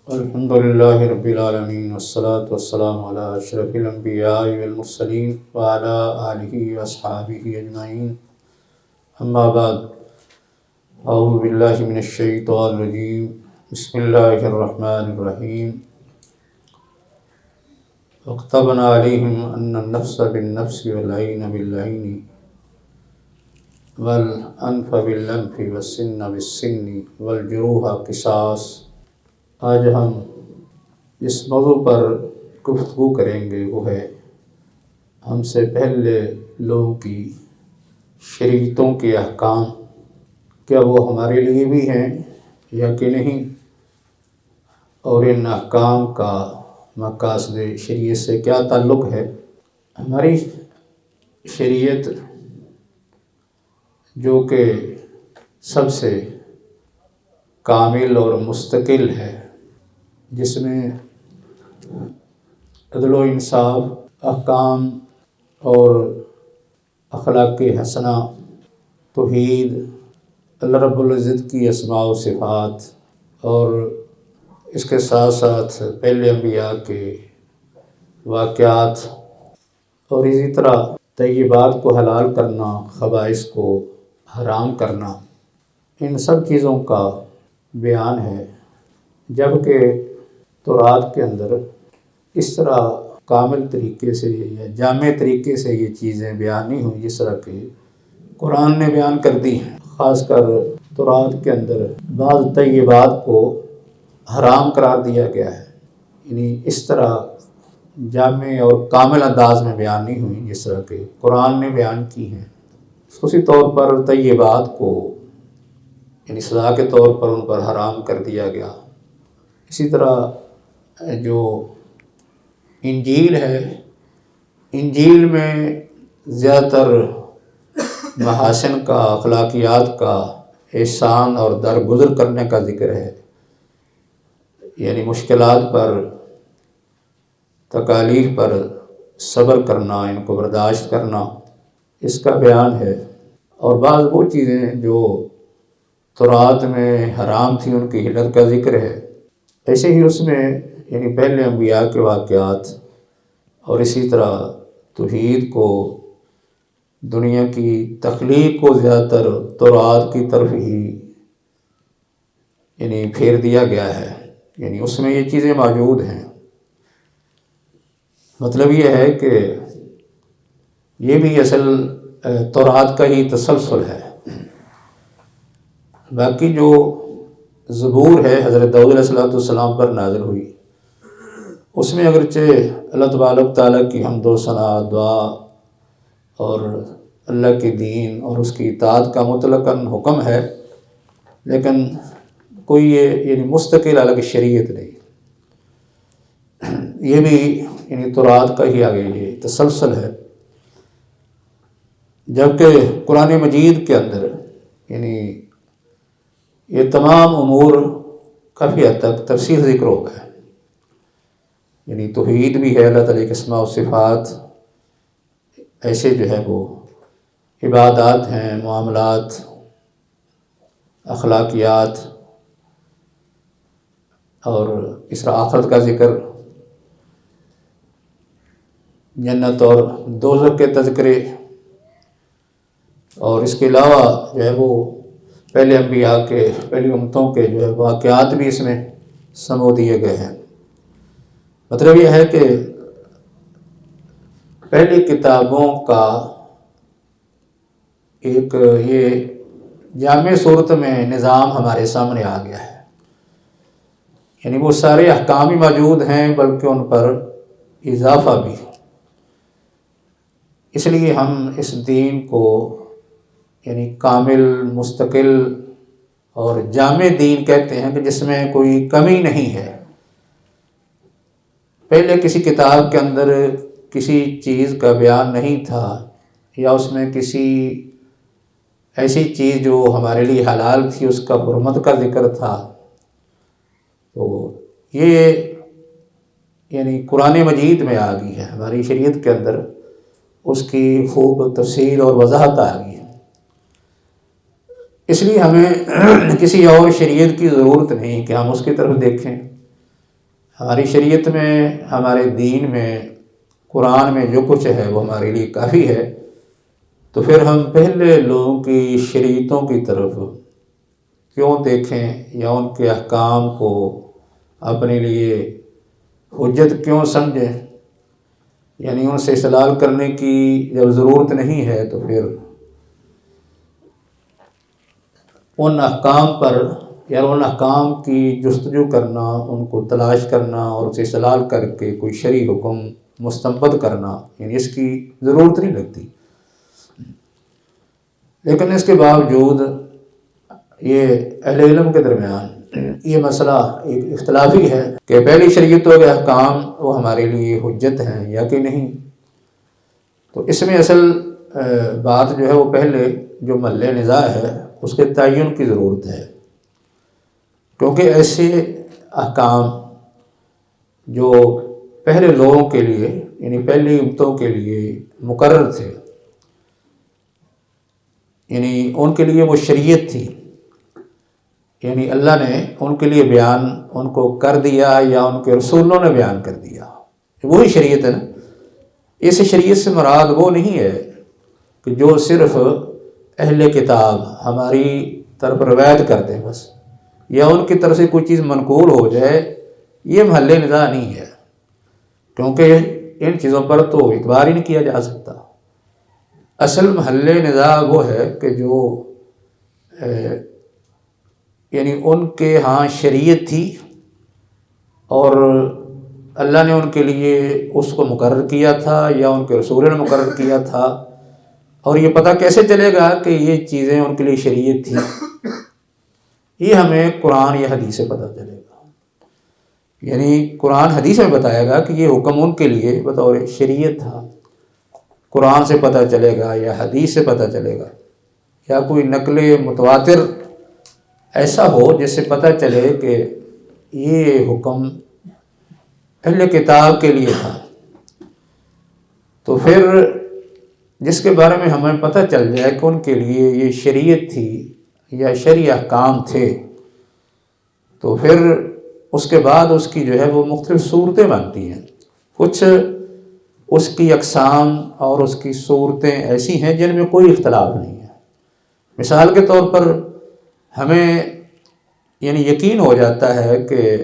الحمد للہ رب العالمین والصلاة والسلام علی اشرف الانبیاء والمرسلین وعلی آلہ واصحابہ اجمعین، اما بعد، اعوذ باللہ من الشیطان الرجیم، بسم اللہ الرحمن الرحیم۔ وَكَتَبْنَا عَلَيْهِمْ أَنَّ النَّفْسَ بِالنَّفْسِ وَالْعَيْنَ بِالْعَيْنِ وَالْأَنْفَ بِالْأَنْفِ وَالسِّنَّ بِالسِّنِّ وَالْجُرُوحَ قِصَاص۔ آج ہم جس موضوع پر گفتگو کریں گے وہ ہے ہم سے پہلے لوگوں کی شریعتوں کے احکام، کیا وہ ہمارے لیے بھی ہیں یا کہ نہیں، اور ان احکام کا مقاصد شریعت سے کیا تعلق ہے۔ ہماری شریعت جو کہ سب سے کامل اور مستقل ہے، جس میں عدل و انصاف، احکام اور اخلاق حسنہ، توحید، اللہ رب العزت کی اسماء و صفات، اور اس کے ساتھ ساتھ پہلے انبیاء کے واقعات، اور اسی طرح طیبات کو حلال کرنا، خبائث کو حرام کرنا، ان سب چیزوں کا بیان ہے۔ جبکہ تورات کے اندر اس طرح کامل طریقے سے یا جامع طریقے سے یہ چیزیں بیان نہیں ہوئی جس طرح کہ قرآن نے بیان کر دی ہیں۔ خاص کر تورات کے اندر بعض طیبات کو حرام قرار دیا گیا ہے، یعنی اس طرح جامع اور کامل انداز میں بیان نہیں ہوئی جس طرح کہ قرآن نے بیان کی ہیں۔ خصوصی طور پر طیبات کو یعنی سزا کے طور پر ان پر حرام کر دیا گیا۔ اسی طرح جو انجیل ہے، انجیل میں زیادہ تر محاسن کا، اخلاقیات کا، احسان اور درگزر کرنے کا ذکر ہے، یعنی مشکلات پر، تکالیف پر صبر کرنا، ان کو برداشت کرنا، اس کا بیان ہے۔ اور بعض وہ چیزیں جو تورات میں حرام تھیں ان کی حلت کا ذکر ہے۔ ایسے ہی اس میں یعنی پہلے انبیاء کے واقعات، اور اسی طرح توحید کو، دنیا کی تخلیق کو زیادہ تر تورات کی طرف ہی یعنی پھیر دیا گیا ہے، یعنی اس میں یہ چیزیں موجود ہیں۔ مطلب یہ ہے کہ یہ بھی اصل تورات کا ہی تسلسل ہے۔ باقی جو زبور ہے حضرت داؤد علیہ السلام پر نازل ہوئی، اس میں اگرچہ اللہ تبارک تعالیٰ کی حمد و ثنا، دعا اور اللہ کے دین اور اس کی اطاعت کا مطلقاً حکم ہے، لیکن کوئی یہ یعنی مستقل الگ شریعت نہیں۔ یہ بھی یعنی تورات کا ہی آگے یہ تسلسل ہے۔ جبکہ قرآن مجید کے اندر یعنی یہ تمام امور کافی حد تک تفصیل ذکر ہو گئے، یعنی توحید بھی ہے، اللہ تعالیٰ کے اسماء و صفات، ایسے جو ہے وہ عبادات ہیں، معاملات، اخلاقیات، اور اس طرح آخرت کا ذکر، جنت اور دوزخ کے تذکرے، اور اس کے علاوہ جو ہے وہ پہلے انبیاء کے، پہلی امتوں کے جو ہے واقعات بھی اس میں سمو دیے گئے ہیں۔ مطلب یہ ہے کہ پہلی کتابوں کا ایک یہ جامع صورت میں نظام ہمارے سامنے آ گیا ہے، یعنی وہ سارے احکام ہی موجود ہیں بلکہ ان پر اضافہ بھی۔ اس لیے ہم اس دین کو یعنی کامل، مستقل اور جامع دین کہتے ہیں کہ جس میں کوئی کمی نہیں ہے۔ پہلے کسی کتاب کے اندر کسی چیز کا بیان نہیں تھا، یا اس میں کسی ایسی چیز جو ہمارے لیے حلال تھی اس کا حرمت کا ذکر تھا، تو یہ یعنی قرآن مجید میں آ گئی ہے، ہماری شریعت کے اندر اس کی خوب تفصیل اور وضاحت آ گئی ہے۔ اس لیے ہمیں کسی اور شریعت کی ضرورت نہیں کہ ہم اس کی طرف دیکھیں، ہماری شریعت میں، ہمارے دین میں، قرآن میں جو کچھ ہے وہ ہمارے لیے کافی ہے، تو پھر ہم پہلے لوگوں کی شریعتوں کی طرف کیوں دیکھیں یا ان کے احکام کو اپنے لیے حجت کیوں سمجھیں؟ یعنی ان سے استدلال کرنے کی جب ضرورت نہیں ہے تو پھر ان احکام پر یا ان احکام کی جستجو کرنا، ان کو تلاش کرنا اور اسے استدلال کر کے کوئی شرعی حکم مستنبط کرنا، یعنی اس کی ضرورت نہیں لگتی۔ لیکن اس کے باوجود یہ اہل علم کے درمیان یہ مسئلہ ایک اختلافی ہے کہ پہلی شریعتوں کے احکام وہ ہمارے لیے حجت ہیں یا کہ نہیں۔ تو اس میں اصل بات جو ہے وہ پہلے جو محل نزاع ہے اس کے تعین کی ضرورت ہے، کیونکہ ایسے احکام جو پہلے لوگوں کے لیے یعنی پہلی امتوں کے لیے مقرر تھے، یعنی ان کے لیے وہ شریعت تھی، یعنی اللہ نے ان کے لیے بیان ان کو کر دیا یا ان کے رسولوں نے بیان کر دیا، وہی شریعت ہے نا۔ اس شریعت سے مراد وہ نہیں ہے کہ جو صرف اہل کتاب ہماری طرف روایت کرتے ہیں بس، یا ان کی طرف سے کوئی چیز منقول ہو جائے، یہ محل نزاع نہیں ہے، کیونکہ ان چیزوں پر تو اعتبار ہی نہیں کیا جا سکتا۔ اصل محل نزاع وہ ہے کہ جو یعنی ان کے ہاں شریعت تھی اور اللہ نے ان کے لیے اس کو مقرر کیا تھا یا ان کے رسول نے مقرر کیا تھا، اور یہ پتہ کیسے چلے گا کہ یہ چیزیں ان کے لیے شریعت تھی؟ یہ ہمیں قرآن یا حدیث سے پتہ چلے گا، یعنی قرآن حدیث میں بتائے گا کہ یہ حکم ان کے لیے بطور شریعت تھا، قرآن سے پتہ چلے گا یا حدیث سے پتہ چلے گا، یا کوئی نقل متواتر ایسا ہو جس سے پتہ چلے کہ یہ حکم اہل کتاب کے لیے تھا۔ تو پھر جس کے بارے میں ہمیں پتہ چل جائے کہ ان کے لیے یہ شریعت تھی یا شرعی احکام تھے، تو پھر اس کے بعد اس کی جو ہے وہ مختلف صورتیں بنتی ہیں۔ کچھ اس کی اقسام اور اس کی صورتیں ایسی ہیں جن میں کوئی اختلاف نہیں ہے۔ مثال کے طور پر ہمیں یعنی یقین ہو جاتا ہے کہ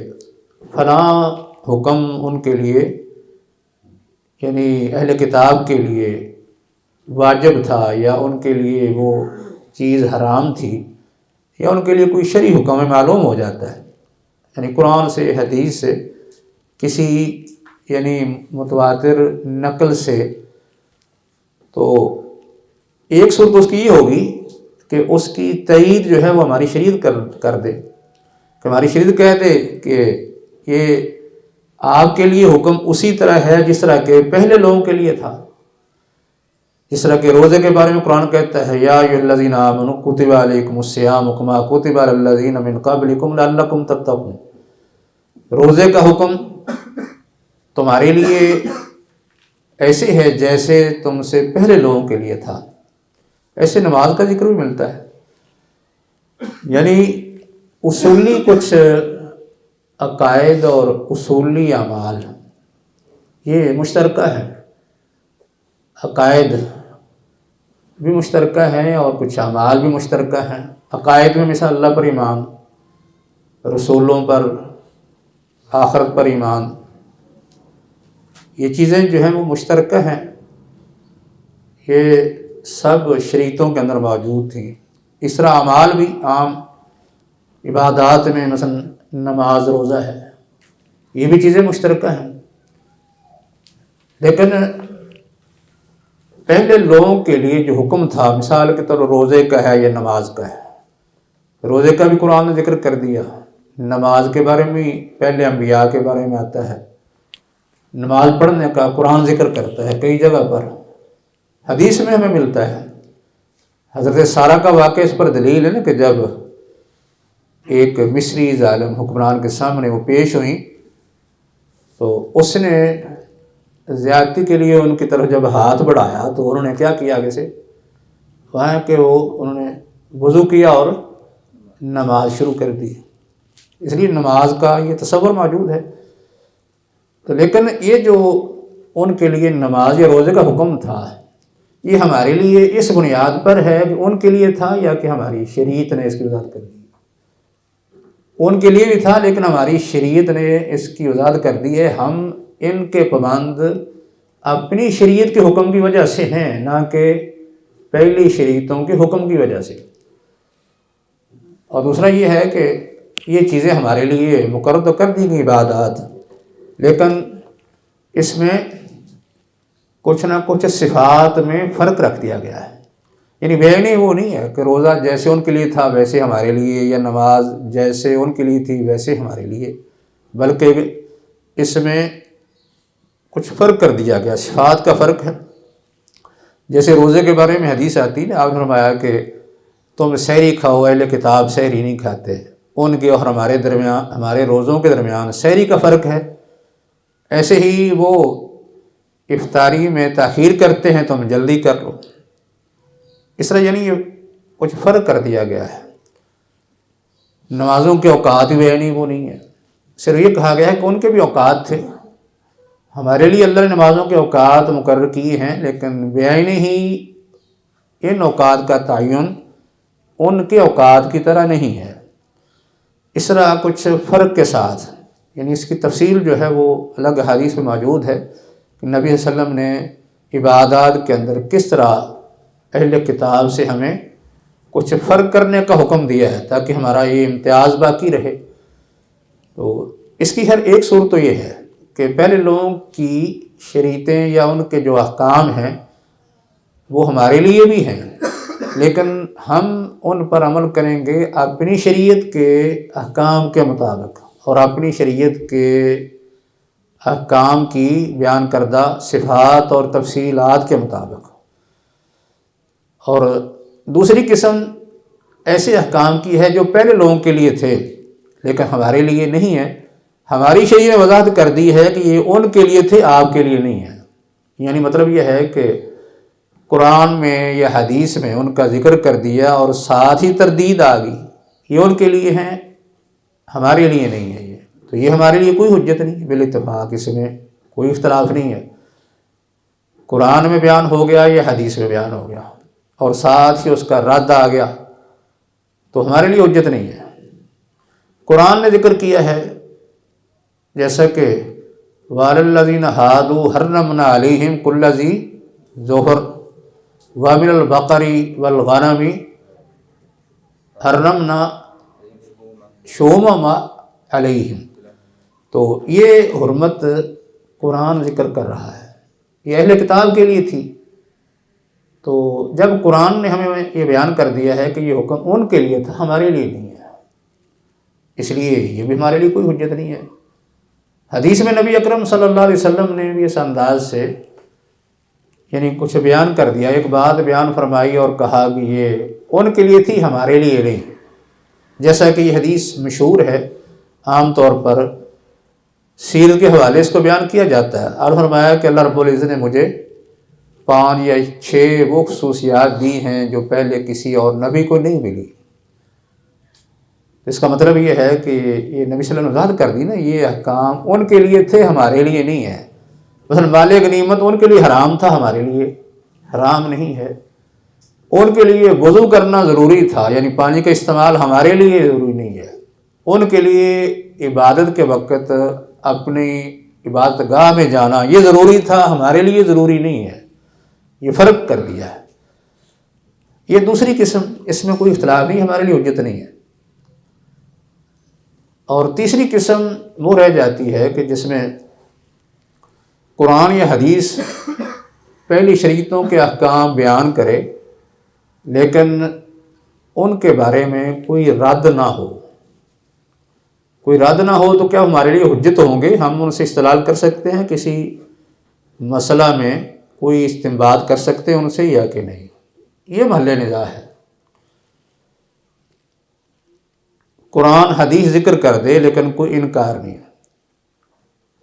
فلاں حکم ان کے لیے یعنی اہل کتاب کے لیے واجب تھا، یا ان کے لیے وہ چیز حرام تھی، یا ان کے لیے کوئی شرعی حکم میں معلوم ہو جاتا ہے، یعنی قرآن سے حدیث سے کسی یعنی متواتر نقل سے۔ تو ایک صورت اس کی یہ ہوگی کہ اس کی تائید جو ہے وہ ہماری شریعت کر دے، کہ ہماری شریعت کہہ دے کہ یہ آپ کے لیے حکم اسی طرح ہے جس طرح کہ پہلے لوگوں کے لیے تھا۔ جس طرح کہ روزے کے بارے میں قرآن کہتا ہے یا ایھا الذین آمنوا کتب علیکم الصیام کما کتب علی الذین من قبلکم لعلکم تتقون، روزے کا حکم تمہارے لیے ایسے ہے جیسے تم سے پہلے لوگوں کے لیے تھا۔ ایسے نماز کا ذکر بھی ملتا ہے، یعنی اصولی کچھ عقائد اور اصولی اعمال یہ مشترکہ ہیں، عقائد بھی مشترکہ ہیں اور کچھ اعمال بھی مشترکہ ہیں۔ عقائد میں مثال اللہ پر ایمان، رسولوں پر، آخرت پر ایمان، یہ چیزیں جو ہیں وہ مشترکہ ہیں، یہ سب شریعتوں کے اندر موجود تھیں۔ اس طرح اعمال بھی عام عبادات میں مثلا نماز، روزہ ہے، یہ بھی چیزیں مشترکہ ہیں۔ لیکن پہلے لوگوں کے لیے جو حکم تھا، مثال کے طور پر روزے کا ہے یا نماز کا ہے، روزے کا بھی قرآن نے ذکر کر دیا، نماز کے بارے میں پہلے انبیاء کے بارے میں آتا ہے، نماز پڑھنے کا قرآن ذکر کرتا ہے کئی جگہ پر، حدیث میں ہمیں ملتا ہے۔ حضرت سارہ کا واقعہ اس پر دلیل ہے نا، کہ جب ایک مصری ظالم حکمران کے سامنے وہ پیش ہوئیں تو اس نے زیادتی کے لیے ان کی طرف جب ہاتھ بڑھایا تو انہوں نے کیا کیا؟ آگے سے وہاں کہ انہوں نے وضو کیا اور نماز شروع کر دی۔ اس لیے نماز کا یہ تصور موجود ہے تو لیکن یہ جو ان کے لیے نماز یا روزے کا حکم تھا، یہ ہمارے لیے اس بنیاد پر ہے کہ ان کے لیے تھا یا کہ ہماری شریعت نے اس کی وضاحت کر دی؟ ان کے لیے بھی تھا، لیکن ہماری شریعت نے اس کی وضاحت کر دی ہے۔ ہم ان کے پابند اپنی شریعت کے حکم کی وجہ سے ہیں، نہ کہ پہلی شریعتوں کے حکم کی وجہ سے۔ اور دوسرا یہ ہے کہ یہ چیزیں ہمارے لیے مقرر تو کر دی گئی عبادات، لیکن اس میں کچھ نہ کچھ صفات میں فرق رکھ دیا گیا ہے۔ یعنی بیانی وہ نہیں ہے کہ روزہ جیسے ان کے لیے تھا ویسے ہمارے لیے، یا نماز جیسے ان کے لیے تھی ویسے ہمارے لیے، بلکہ اس میں کچھ فرق کر دیا گیا، صفات کا فرق ہے۔ جیسے روزے کے بارے میں حدیث آتی ہے، آپ نے فرمایا کہ تم سحری کھاؤ، اہل کتاب سحری نہیں کھاتے، ان کے اور ہمارے درمیان، ہمارے روزوں کے درمیان سحری کا فرق ہے۔ ایسے ہی وہ افطاری میں تاخیر کرتے ہیں، تم جلدی کر لو۔ اس طرح یعنی یہ کچھ فرق کر دیا گیا ہے۔ نمازوں کے اوقات بھی یعنی وہ نہیں ہے، صرف یہ کہا گیا ہے کہ ان کے بھی اوقات تھے۔ ہمارے لیے اللہ نے نمازوں کے اوقات مقرر کیے ہیں، لیکن بیانی ہی ان اوقات کا تعین ان کے اوقات کی طرح نہیں ہے۔ اس طرح کچھ فرق کے ساتھ، یعنی اس کی تفصیل جو ہے وہ الگ حدیث میں موجود ہے کہ نبی صلی اللہ علیہ وسلم نے عبادات کے اندر کس طرح اہل کتاب سے ہمیں کچھ فرق کرنے کا حکم دیا ہے تاکہ ہمارا یہ امتیاز باقی رہے۔ تو اس کی ہر ایک صورت تو یہ ہے کہ پہلے لوگوں کی شریعتیں یا ان کے جو احکام ہیں وہ ہمارے لیے بھی ہیں، لیکن ہم ان پر عمل کریں گے اپنی شریعت کے احکام کے مطابق اور اپنی شریعت کے احکام کی بیان کردہ صفات اور تفصیلات کے مطابق۔ اور دوسری قسم ایسے احکام کی ہے جو پہلے لوگوں کے لیے تھے لیکن ہمارے لیے نہیں ہے۔ ہماری شریعت نے وضاحت کر دی ہے کہ یہ ان کے لیے تھے، آپ کے لیے نہیں ہے۔ یعنی مطلب یہ ہے کہ قرآن میں یا حدیث میں ان کا ذکر کر دیا اور ساتھ ہی تردید آ گئی، یہ ان کے لیے ہیں، ہمارے لیے نہیں ہے۔ یہ تو یہ ہمارے لیے کوئی حجت نہیں، بالاتفاق اس میں کوئی اختلاف نہیں ہے۔ قرآن میں بیان ہو گیا یا حدیث میں بیان ہو گیا اور ساتھ ہی اس کا رد آ گیا تو ہمارے لیے حجت نہیں ہے۔ قرآن نے ذکر کیا ہے جیسا کہ وَعَلَى هَادُوا حَرَّمْنَا عَلَيْهِمْ كُلَّ ذِي ظُفُرٍ وَمِنَ الْبَقَرِ وَالْغَنَمِ حَرَّمْنَا شُحُومَهُمَا عَلَيْهِمْ۔ تو یہ حرمت قرآن ذکر کر رہا ہے، یہ اہل کتاب کے لیے تھی۔ تو جب قرآن نے ہمیں یہ بیان کر دیا ہے کہ یہ حکم ان کے لیے تھا، ہمارے لیے نہیں ہے، اس لیے یہ بھی ہمارے لیے کوئی حجت نہیں ہے۔ حدیث میں نبی اکرم صلی اللہ علیہ وسلم نے بھی اس انداز سے یعنی کچھ بیان کر دیا، ایک بات بیان فرمائی اور کہا کہ یہ ان کے لیے تھی، ہمارے لیے نہیں۔ جیسا کہ یہ حدیث مشہور ہے، عام طور پر سیرت کے حوالے اس کو بیان کیا جاتا ہے، اور فرمایا کہ اللہ رب العزت نے مجھے 5 یا 6 وہ خصوصیات دی ہیں جو پہلے کسی اور نبی کو نہیں ملی۔ اس کا مطلب یہ ہے کہ یہ نبی صلی اللہ علیہ وسلم نے وضاحت کر دی نا، یہ احکام ان کے لیے تھے، ہمارے لیے نہیں ہے۔ مثلا مال غنیمت ان کے لیے حرام تھا، ہمارے لیے حرام نہیں ہے۔ ان کے لیے وضو کرنا ضروری تھا، یعنی پانی کا استعمال ہمارے لیے ضروری نہیں ہے۔ ان کے لیے عبادت کے وقت اپنی عبادت گاہ میں جانا یہ ضروری تھا، ہمارے لیے ضروری نہیں ہے۔ یہ فرق کر دیا ہے۔ یہ دوسری قسم، اس میں کوئی اختلاف نہیں، ہمارے لیے حجت نہیں ہے۔ اور تیسری قسم وہ رہ جاتی ہے کہ جس میں قرآن یا حدیث پہلی شریعتوں کے احکام بیان کرے لیکن ان کے بارے میں کوئی رد نہ ہو۔ کوئی رد نہ ہو تو کیا ہمارے لیے حجت ہوں گے؟ ہم ان سے استدلال کر سکتے ہیں، کسی مسئلہ میں کوئی استنباط کر سکتے ہیں ان سے یا کہ نہیں؟ یہ محل نزاع ہے۔ قرآن حدیث ذکر کر دے لیکن کوئی انکار نہیں،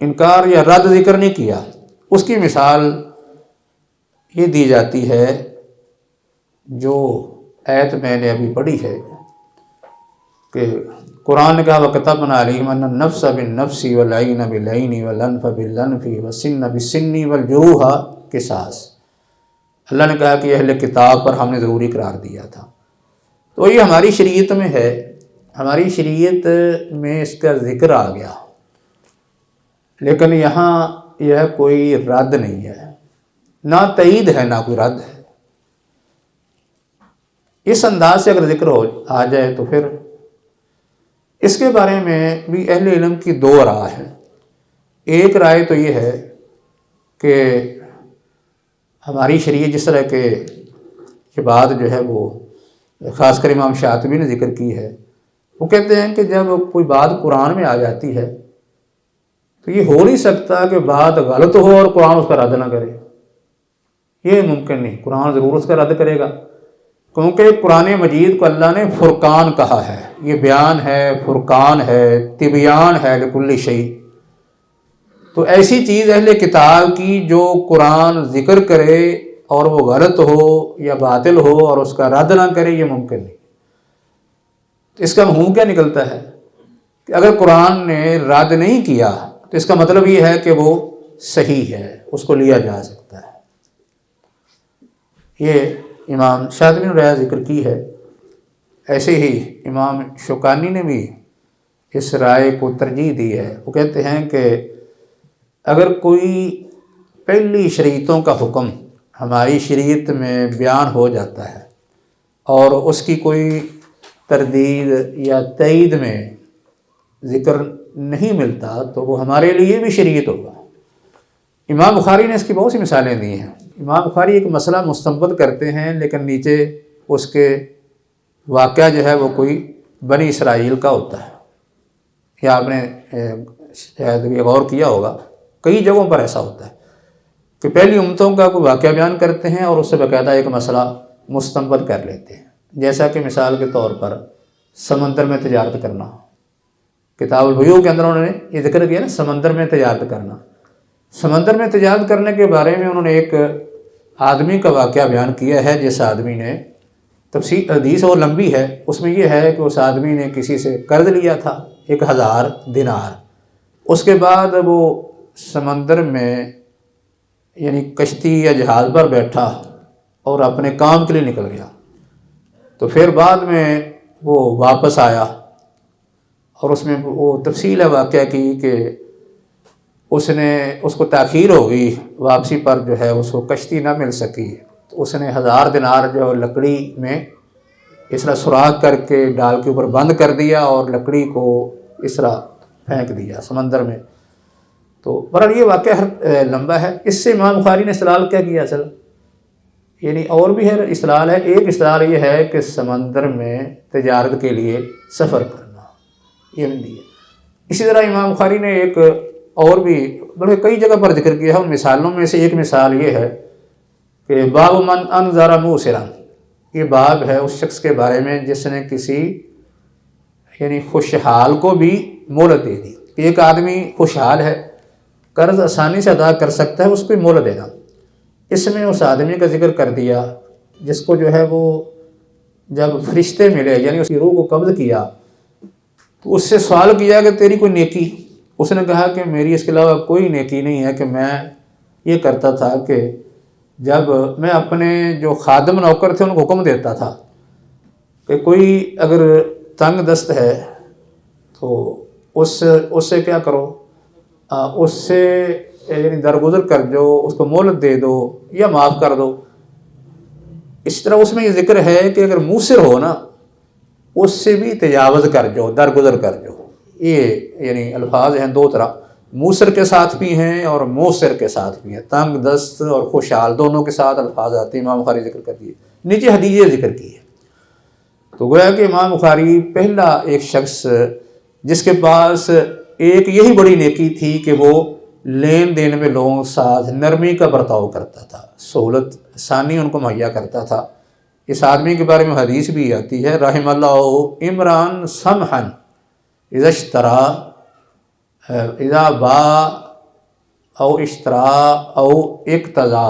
انکار یا رد ذکر نہیں کیا۔ اس کی مثال یہ دی جاتی ہے جو آیت میں نے ابھی پڑھی ہے کہ قرآن نے کہا وَكَتَبْنَا عَلَيْهِمْ أَنَّ النَّفْسَ بِالنَّفْسِ وَالْعَيْنَ بِالْعَيْنِ وَالْأَنْفَ بِالْأَنْفِ وَالسِّنَّ بِالسِّنِّ وَالْجُرُوحَ قِصَاص۔ اللہ نے کہا کہ اہل کتاب پر ہم نے ضروری قرار دیا تھا۔ تو یہ ہماری شریعت میں ہے، ہماری شریعت میں اس کا ذکر آ گیا، لیکن یہاں یہ کوئی رد نہیں ہے، نہ تائید ہے نہ کوئی رد ہے۔ اس انداز سے اگر ذکر آ جائے تو پھر اس کے بارے میں بھی اہل علم کی دو رائے ہیں۔ ایک رائے تو یہ ہے کہ ہماری شریعت جس طرح کے یہ بات جو ہے وہ خاص کر امام شاطبی نے ذکر کی ہے، وہ کہتے ہیں کہ جب کوئی بات قرآن میں آ جاتی ہے تو یہ ہو نہیں سکتا کہ بات غلط ہو اور قرآن اس کا رد نہ کرے، یہ ممکن نہیں، قرآن ضرور اس کا رد کرے گا، کیونکہ قرآن مجید کو اللہ نے فرقان کہا ہے، یہ بیان ہے، فرقان ہے، تبیان ہے لکل شیء۔ تو ایسی چیز اہل کتاب کی جو قرآن ذکر کرے اور وہ غلط ہو یا باطل ہو اور اس کا رد نہ کرے، یہ ممکن نہیں۔ اس کا مفہوم کیا نکلتا ہے کہ اگر قرآن نے رد نہیں کیا تو اس کا مطلب یہ ہے کہ وہ صحیح ہے، اس کو لیا جا سکتا ہے۔ یہ امام شاطبی نے رائے ذکر کی ہے۔ ایسے ہی امام شوکانی نے بھی اس رائے کو ترجیح دی ہے۔ وہ کہتے ہیں کہ اگر کوئی پہلی شریعتوں کا حکم ہماری شریعت میں بیان ہو جاتا ہے اور اس کی کوئی تردید یا تائید میں ذکر نہیں ملتا تو وہ ہمارے لیے بھی شریعت ہوگا۔ امام بخاری نے اس کی بہت سی مثالیں دی ہیں۔ امام بخاری ایک مسئلہ مستنبط کرتے ہیں لیکن نیچے اس کے واقعہ جو ہے وہ کوئی بنی اسرائیل کا ہوتا ہے، یا آپ نے شاید یہ غور کیا ہوگا، کئی جگہوں پر ایسا ہوتا ہے کہ پہلی امتوں کا کوئی واقعہ بیان کرتے ہیں اور اس سے باقاعدہ ایک مسئلہ مستنبط کر لیتے ہیں، جیسا کہ مثال کے طور پر سمندر میں تجارت کرنا۔ کتاب البیوع کے اندر انہوں نے یہ ذکر کیا نا، سمندر میں تجارت کرنا۔ سمندر میں تجارت کرنے کے بارے میں انہوں نے ایک آدمی کا واقعہ بیان کیا ہے، جس آدمی نے، تفصیل حدیث اور لمبی ہے، اس میں یہ ہے کہ اس آدمی نے کسی سے قرض لیا تھا 1000 دینار، اس کے بعد وہ سمندر میں یعنی کشتی یا جہاز پر بیٹھا اور اپنے کام کے لیے نکل گیا، تو پھر بعد میں وہ واپس آیا اور اس میں وہ تفصیل ہے واقعہ کی کہ اس کو تاخیر ہو گئی واپسی پر، جو ہے اس کو کشتی نہ مل سکی، تو اس نے 1000 دینار جو لکڑی میں اس طرح سوراخ کر کے ڈال کے اوپر بند کر دیا اور لکڑی کو اس طرح پھینک دیا سمندر میں۔ تو بہرحال یہ واقعہ لمبا ہے۔ اس سے امام بخاری نے استدلال کیا کیا اصل، یعنی اور بھی ہے استدلال ہے۔ ایک استدلال یہ ہے کہ سمندر میں تجارت کے لیے سفر کرنا یہ نہیں ہے۔ اسی طرح امام بخاری نے ایک اور بھی بلکہ کئی جگہ پر ذکر کیا ہے، ان مثالوں میں سے ایک مثال یہ ہے کہ باب من انذر موسرا، یہ باب ہے اس شخص کے بارے میں جس نے کسی یعنی خوشحال کو بھی مہلت دے دی۔ ایک آدمی خوشحال ہے، قرض آسانی سے ادا کر سکتا ہے، اس کو مہلت دینا۔ اس میں اس آدمی کا ذکر کر دیا جس کو جو ہے وہ جب فرشتے ملے یعنی اس کی روح کو قبض کیا تو اس سے سوال کیا کہ تیری کوئی نیکی؟ اس نے کہا کہ میری اس کے علاوہ کوئی نیکی نہیں ہے، کہ میں یہ کرتا تھا کہ جب میں اپنے جو خادم نوکر تھے ان کو حکم دیتا تھا کہ کوئی اگر تنگ دست ہے تو اس سے کیا کرو، اس سے یعنی درگزر کر جو، اس کو مہلت دے دو یا معاف کر دو۔ اس طرح اس میں یہ ذکر ہے کہ اگر موسر ہو نا، اس سے بھی تجاوز کر جو، درگزر کر جو۔ یہ یعنی الفاظ ہیں دو طرح، موسر کے ساتھ بھی ہیں اور موسر کے ساتھ بھی ہیں، تنگ دست اور خوشحال دونوں کے ساتھ الفاظ آتے ہیں۔ امام بخاری ذکر کر دیے، نیچے حدیث ذکر کی ہے۔ تو گویا کہ امام بخاری پہلا ایک شخص جس کے پاس ایک یہی بڑی نیکی تھی کہ وہ لین دین میں لوگوں کے ساتھ نرمی کا برتاؤ کرتا تھا، سہولت آسانی ان کو مہیا کرتا تھا۔ اس آدمی کے بارے میں حدیث بھی آتی ہے، رحم اللہ عمران سمحن اذا اشترا اذا باع او اشترا او اقتضا،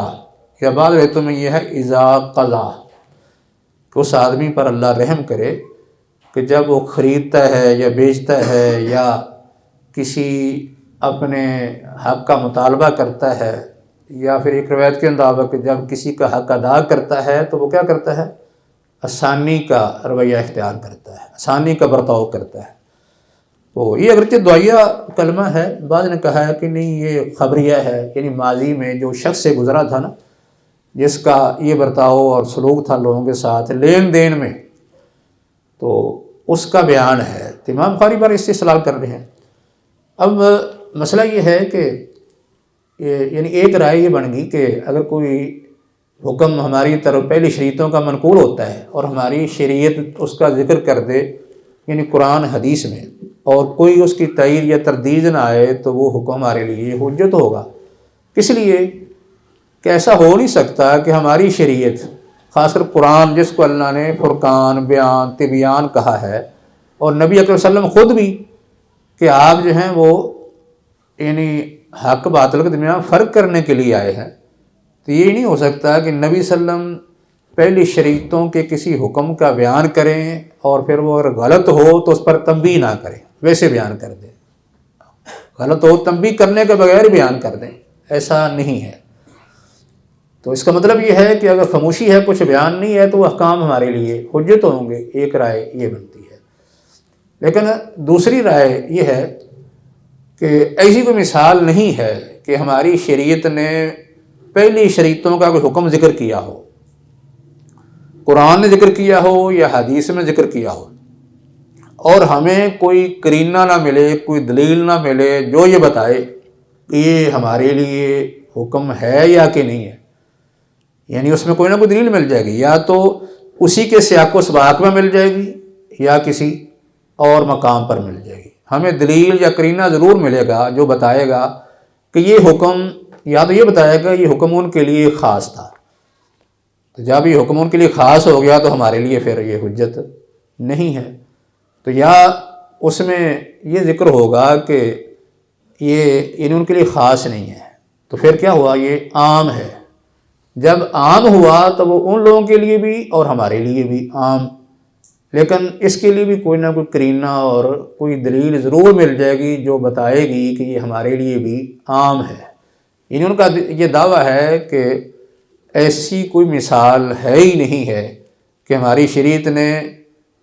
یا بعض روایتوں میں یہ ہے اذا قضا، کہ اس آدمی پر اللہ رحم کرے کہ جب وہ خریدتا ہے یا بیچتا ہے یا کسی اپنے حق کا مطالبہ کرتا ہے، یا پھر ایک روایت کے مطابق جب کسی کا حق ادا کرتا ہے تو وہ کیا کرتا ہے؟ آسانی کا رویہ اختیار کرتا ہے، آسانی کا برتاؤ کرتا ہے۔ تو یہ اگرچہ دعائیہ کلمہ ہے، بعض نے کہا ہے کہ نہیں یہ خبریہ ہے، یعنی ماضی میں جو شخص سے گزرا تھا نا، جس کا یہ برتاؤ اور سلوک تھا لوگوں کے ساتھ لین دین میں، تو اس کا بیان ہے۔ تو امام بخاری پر اس سے استدلال کر رہے ہیں۔ اب مسئلہ یہ ہے کہ یعنی ایک رائے یہ بن گئی کہ اگر کوئی حکم ہماری طرف پہلی شریعتوں کا منقول ہوتا ہے اور ہماری شریعت اس کا ذکر کر دے، یعنی قرآن حدیث میں، اور کوئی اس کی تائید یا تردید نہ آئے، تو وہ حکم ہمارے لیے حجت ہوگا۔ اس لیے کہ ایسا ہو نہیں سکتا کہ ہماری شریعت، خاص کر قرآن جس کو اللہ نے فرقان، بیان، تبیان کہا ہے، اور نبی اکرم صلی اللہ علیہ وسلم خود بھی کہ آپ جو ہیں وہ یعنی حق باطل کے درمیان فرق کرنے کے لیے آئے ہیں، تو یہ نہیں ہو سکتا کہ نبی صلی اللہ علیہ وسلم پہلی شریعتوں کے کسی حکم کا بیان کریں اور پھر وہ اگر غلط ہو تو اس پر تنبیہ نہ کریں، ویسے بیان کر دیں، غلط ہو تنبیہ کرنے کے بغیر بیان کر دیں، ایسا نہیں ہے۔ تو اس کا مطلب یہ ہے کہ اگر خاموشی ہے، کچھ بیان نہیں ہے، تو وہ احکام ہمارے لیے حجت ہوں گے۔ ایک رائے یہ بنتی ہے۔ لیکن دوسری رائے یہ ہے کہ ایسی کوئی مثال نہیں ہے کہ ہماری شریعت نے پہلی شریعتوں کا کوئی حکم ذکر کیا ہو، قرآن نے ذکر کیا ہو یا حدیث میں ذکر کیا ہو، اور ہمیں کوئی قرینہ نہ ملے، کوئی دلیل نہ ملے جو یہ بتائے کہ یہ ہمارے لیے حکم ہے یا کہ نہیں ہے۔ یعنی اس میں کوئی نہ کوئی دلیل مل جائے گی، یا تو اسی کے سیاق و سباق میں مل جائے گی یا کسی اور مقام پر مل جائے گی۔ ہمیں دلیل یا قرینہ ضرور ملے گا جو بتائے گا کہ یہ حکم، یا تو یہ بتائے گا یہ حکم ان کے لیے خاص تھا، تو جب یہ حکم ان کے لیے خاص ہو گیا تو ہمارے لیے پھر یہ حجت نہیں ہے۔ تو یا اس میں یہ ذکر ہوگا کہ یہ ان کے لیے خاص نہیں ہے، تو پھر کیا ہوا؟ یہ عام ہے۔ جب عام ہوا تو وہ ان لوگوں کے لیے بھی اور ہمارے لیے بھی عام، لیکن اس کے لیے بھی کوئی نہ کوئی قرینہ اور کوئی دلیل ضرور مل جائے گی جو بتائے گی کہ یہ ہمارے لیے بھی عام ہے۔ یعنی ان کا یہ دعویٰ ہے کہ ایسی کوئی مثال ہے ہی نہیں ہے کہ ہماری شریعت نے،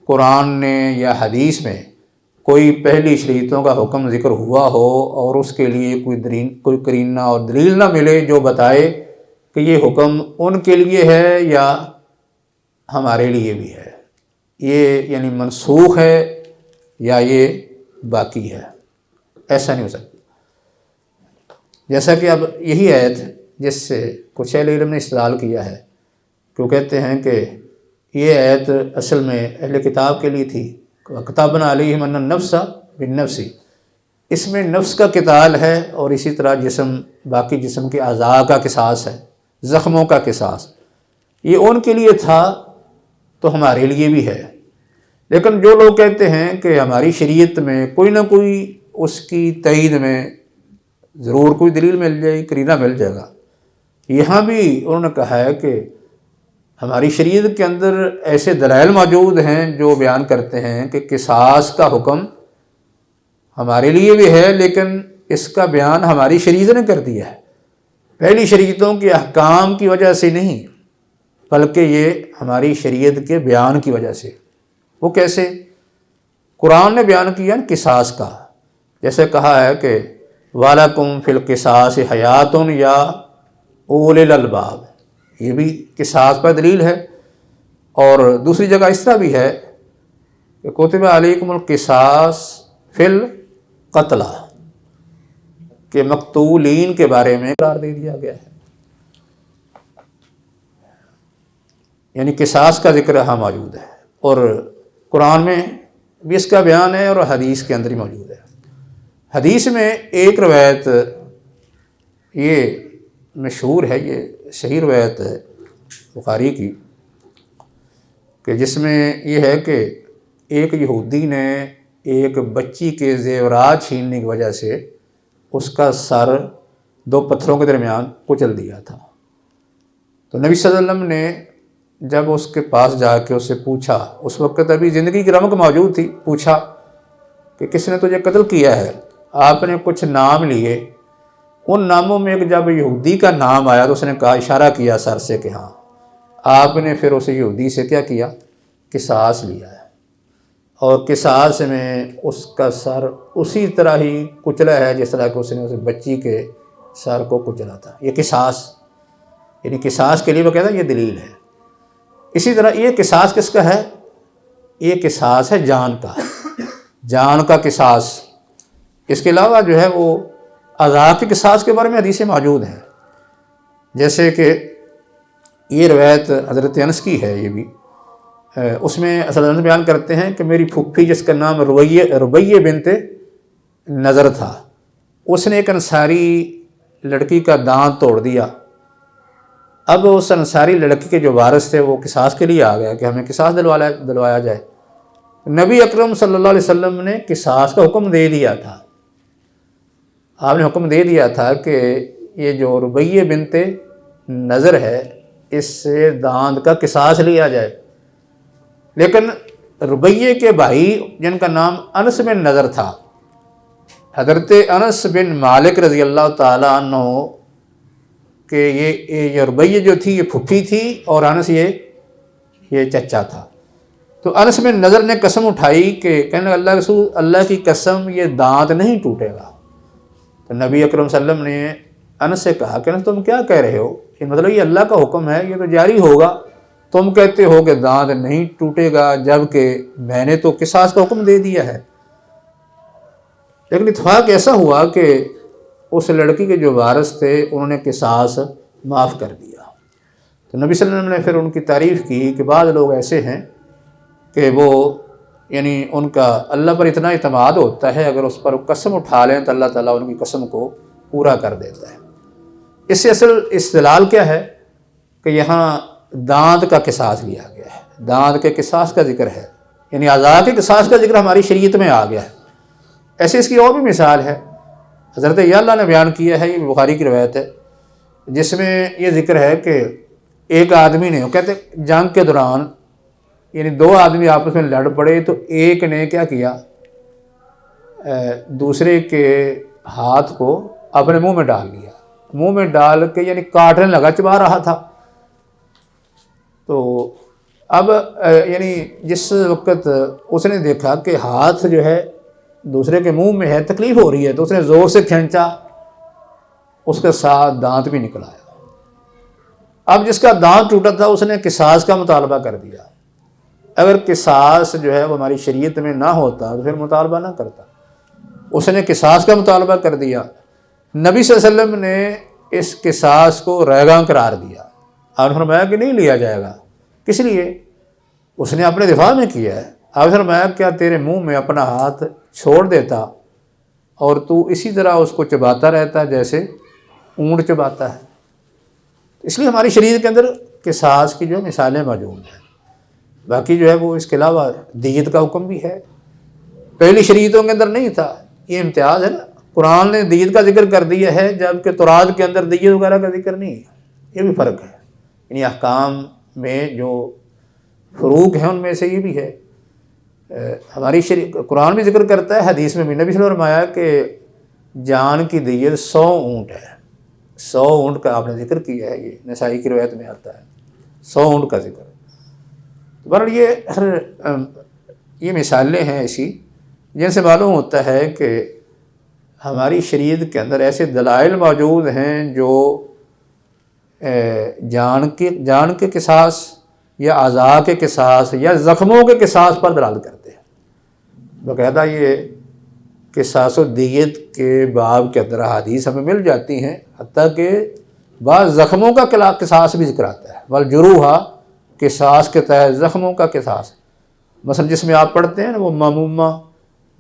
قرآن نے یا حدیث میں کوئی پہلی شریعتوں کا حکم ذکر ہوا ہو اور اس کے لیے کوئی قرینہ اور دلیل نہ ملے جو بتائے کہ یہ حکم ان کے لیے ہے یا ہمارے لیے بھی ہے، یہ یعنی منسوخ ہے یا یہ باقی ہے، ایسا نہیں ہو سکتا۔ جیسا کہ اب یہی آیت جس سے کچھ اہل علم نے استدلال کیا ہے کہ وہ کہتے ہیں کہ یہ آیت اصل میں اہل کتاب کے لیے تھی، کتابنا علیہم ان النفس بالنفس، اس میں نفس کا قتال ہے، اور اسی طرح باقی جسم کے اعضاء کا قصاص ہے، زخموں کا قصاص، یہ ان کے لیے تھا تو ہمارے لیے بھی ہے۔ لیکن جو لوگ کہتے ہیں کہ ہماری شریعت میں کوئی نہ کوئی اس کی تائید میں ضرور کوئی دلیل مل جائے، قرینہ مل جائے گا، یہاں بھی انہوں نے کہا ہے کہ ہماری شریعت کے اندر ایسے دلائل موجود ہیں جو بیان کرتے ہیں کہ قصاص کا حکم ہمارے لیے بھی ہے، لیکن اس کا بیان ہماری شریعت نے کر دیا ہے، پہلی شریعتوں کے احکام کی وجہ سے نہیں، بلکہ یہ ہماری شریعت کے بیان کی وجہ سے۔ وہ کیسے؟ قرآن نے بیان کیا قصاص کا، جیسے کہا ہے کہ وَلَكُمْ فِي الْقِصَاصِ حَيَاتٌ یا اولِ الْأَلْبَابِ، یہ بھی قصاص پر دلیل ہے۔ اور دوسری جگہ اس طرح بھی ہے کہ کتب علیکم القصاص فی القتلى، کہ مقتولین کے بارے میں قرار دے دیا گیا ہے، یعنی قصاص کا ذکر یہاں موجود ہے، اور قرآن میں بھی اس کا بیان ہے اور حدیث کے اندر ہی موجود ہے۔ حدیث میں ایک روایت یہ مشہور ہے، یہ صحیح روایت ہے بخاری کی، کہ جس میں یہ ہے کہ ایک یہودی نے ایک بچی کے زیورات چھیننے کی وجہ سے اس کا سر دو پتھروں کے درمیان کچل دیا تھا، تو نبی صلی اللہ علیہ وسلم نے جب اس کے پاس جا کے اسے پوچھا، اس وقت ابھی زندگی کی رمق موجود تھی، پوچھا کہ کس نے تجھے قتل کیا ہے؟ آپ نے کچھ نام لیے، ان ناموں میں ایک جب یہودی کا نام آیا تو اس نے کہا، اشارہ کیا سر سے کہ ہاں۔ آپ نے پھر اسے یہودی سے کیا کیا؟ قصاص لیا ہے، اور قصاص میں اس کا سر اسی طرح ہی کچلا ہے جس طرح کہ اس نے بچی کے سر کو کچلا تھا۔ یہ قصاص، یعنی قصاص کے لیے وہ کہتا ہے یہ دلیل ہے۔ اسی طرح یہ قصاص کس کا ہے؟ یہ قصاص ہے جان کا، جان کا قصاص۔ اس کے علاوہ جو ہے وہ اعضاء کے قصاص کے بارے میں حدیثیں موجود ہیں، جیسے کہ یہ روایت حضرت انس کی ہے، یہ بھی اس میں اصل بیان کرتے ہیں کہ میری پھپھی جس کا نام ربیہ بنت نظر تھا، اس نے ایک انصاری لڑکی کا دانت توڑ دیا۔ اب اس انصاری لڑکی کے جو وارث تھے وہ قصاص کے لیے آ گیا کہ ہمیں قصاص دلوایا جائے۔ نبی اکرم صلی اللہ علیہ وسلم نے قصاص کا حکم دے دیا تھا۔ آپ نے حکم دے دیا تھا کہ یہ جو ربیہ بنت نظر ہے اس سے دانت کا قصاص لیا جائے، لیکن ربیہ کے بھائی جن کا نام انس بن نظر تھا، حضرت انس بن مالک رضی اللہ تعالیٰ عنہ کہ یہ ربیہ جو تھی یہ پھپھی تھی اور انس یہ چچا تھا۔ تو انس بن نظر نے قسم اٹھائی کہ کہنے اللہ رسول اللہ کی قسم یہ دانت نہیں ٹوٹے گا۔ تو نبی اکرم صلی اللہ علیہ وسلم نے انس سے کہا کہ تم کیا کہہ رہے ہو؟ یہ مطلب یہ اللہ کا حکم ہے، یہ تو جاری ہوگا، تم کہتے ہو کہ دانت نہیں ٹوٹے گا جبکہ میں نے تو قصاص کا حکم دے دیا ہے۔ لیکن اتفاق ایسا ہوا کہ اس لڑکی کے جو وارث تھے انہوں نے قصاص معاف کر دیا۔ تو نبی صلی اللہ علیہ وسلم نے پھر ان کی تعریف کی کہ بعض لوگ ایسے ہیں کہ وہ یعنی ان کا اللہ پر اتنا اعتماد ہوتا ہے، اگر اس پر قسم اٹھا لیں تو اللہ تعالیٰ ان کی قسم کو پورا کر دیتا ہے۔ اس سے اصل استدلال کیا ہے کہ یہاں دانت کا قصاص لیا گیا ہے، دانت کے قصاص کا ذکر ہے، یعنی اعضاء کے قصاص کا ذکر ہماری شریعت میں آ گیا ہے۔ ایسے اس کی اور بھی مثال ہے، حضرت اللہ نے بیان کیا ہے، یہ بخاری کی روایت ہے، جس میں یہ ذکر ہے کہ ایک آدمی نے، وہ کہتے جنگ کے دوران یعنی دو آدمی آپس میں لڑ پڑے تو ایک نے کیا کیا، دوسرے کے ہاتھ کو اپنے منہ میں ڈال لیا، منہ میں ڈال کے یعنی کاٹنے لگا، چبا رہا تھا۔ تو اب یعنی جس وقت اس نے دیکھا کہ ہاتھ جو ہے دوسرے کے منہ میں ہے، تکلیف ہو رہی ہے، تو اس نے زور سے کھینچا، اس کے ساتھ دانت بھی نکل آیا۔ اب جس کا دانت ٹوٹا تھا اس نے قصاص کا مطالبہ کر دیا۔ اگر قصاص جو ہے وہ ہماری شریعت میں نہ ہوتا تو پھر مطالبہ نہ کرتا، اس نے قصاص کا مطالبہ کر دیا۔ نبی صلی اللہ علیہ وسلم نے اس قصاص کو ریگاں قرار دیا، آپ نے فرمایا کہ نہیں لیا جائے گا۔ کس لیے؟ اس نے اپنے دفاع میں کیا ہے۔ آپ نے فرمایا کیا تیرے منہ میں اپنا ہاتھ چھوڑ دیتا اور تو اسی طرح اس کو چباتا رہتا جیسے اونٹ چباتا ہے؟ اس لیے ہماری شریعت کے اندر قصاص کی جو مثالیں موجود ہیں۔ باقی جو ہے وہ اس کے علاوہ دیت کا حکم بھی ہے، پہلی شریعتوں کے اندر نہیں تھا، یہ امتیاز ہے نا، قرآن نے دیت کا ذکر کر دیا ہے جبکہ تورات کے اندر دیت وغیرہ کا ذکر نہیں ہے، یہ بھی فرق ہے۔ یعنی احکام میں جو فروق ہیں ان میں سے یہ بھی ہے۔ ہماری قرآن بھی ذکر کرتا ہے، حدیث میں بھی نبی صلی اللہ علیہ وسلم نے فرمایا کہ جان کی دیت 100 اونٹ ہے، 100 اونٹ کا آپ نے ذکر کیا ہے، یہ نسائی کی روایت میں آتا ہے 100 اونٹ کا ذکر۔ بہرحال یہ مثالیں ہیں ایسی جن سے معلوم ہوتا ہے کہ ہماری شریعت کے اندر ایسے دلائل موجود ہیں جو جان کے قصاص یا اعضاء کے قصاص یا زخموں کے قصاص پر دلالت کرتے ہیں۔ باقاعدہ یہ قصاص و دیت کے باب کے اندر احادیث ہمیں مل جاتی ہیں، حتیٰ کہ بعض زخموں کا قصاص بھی ذکر آتا ہے، والجروح قصاص کے تحت زخموں کا قصاص، مثلا جس میں آپ پڑھتے ہیں نا وہ معمومہ،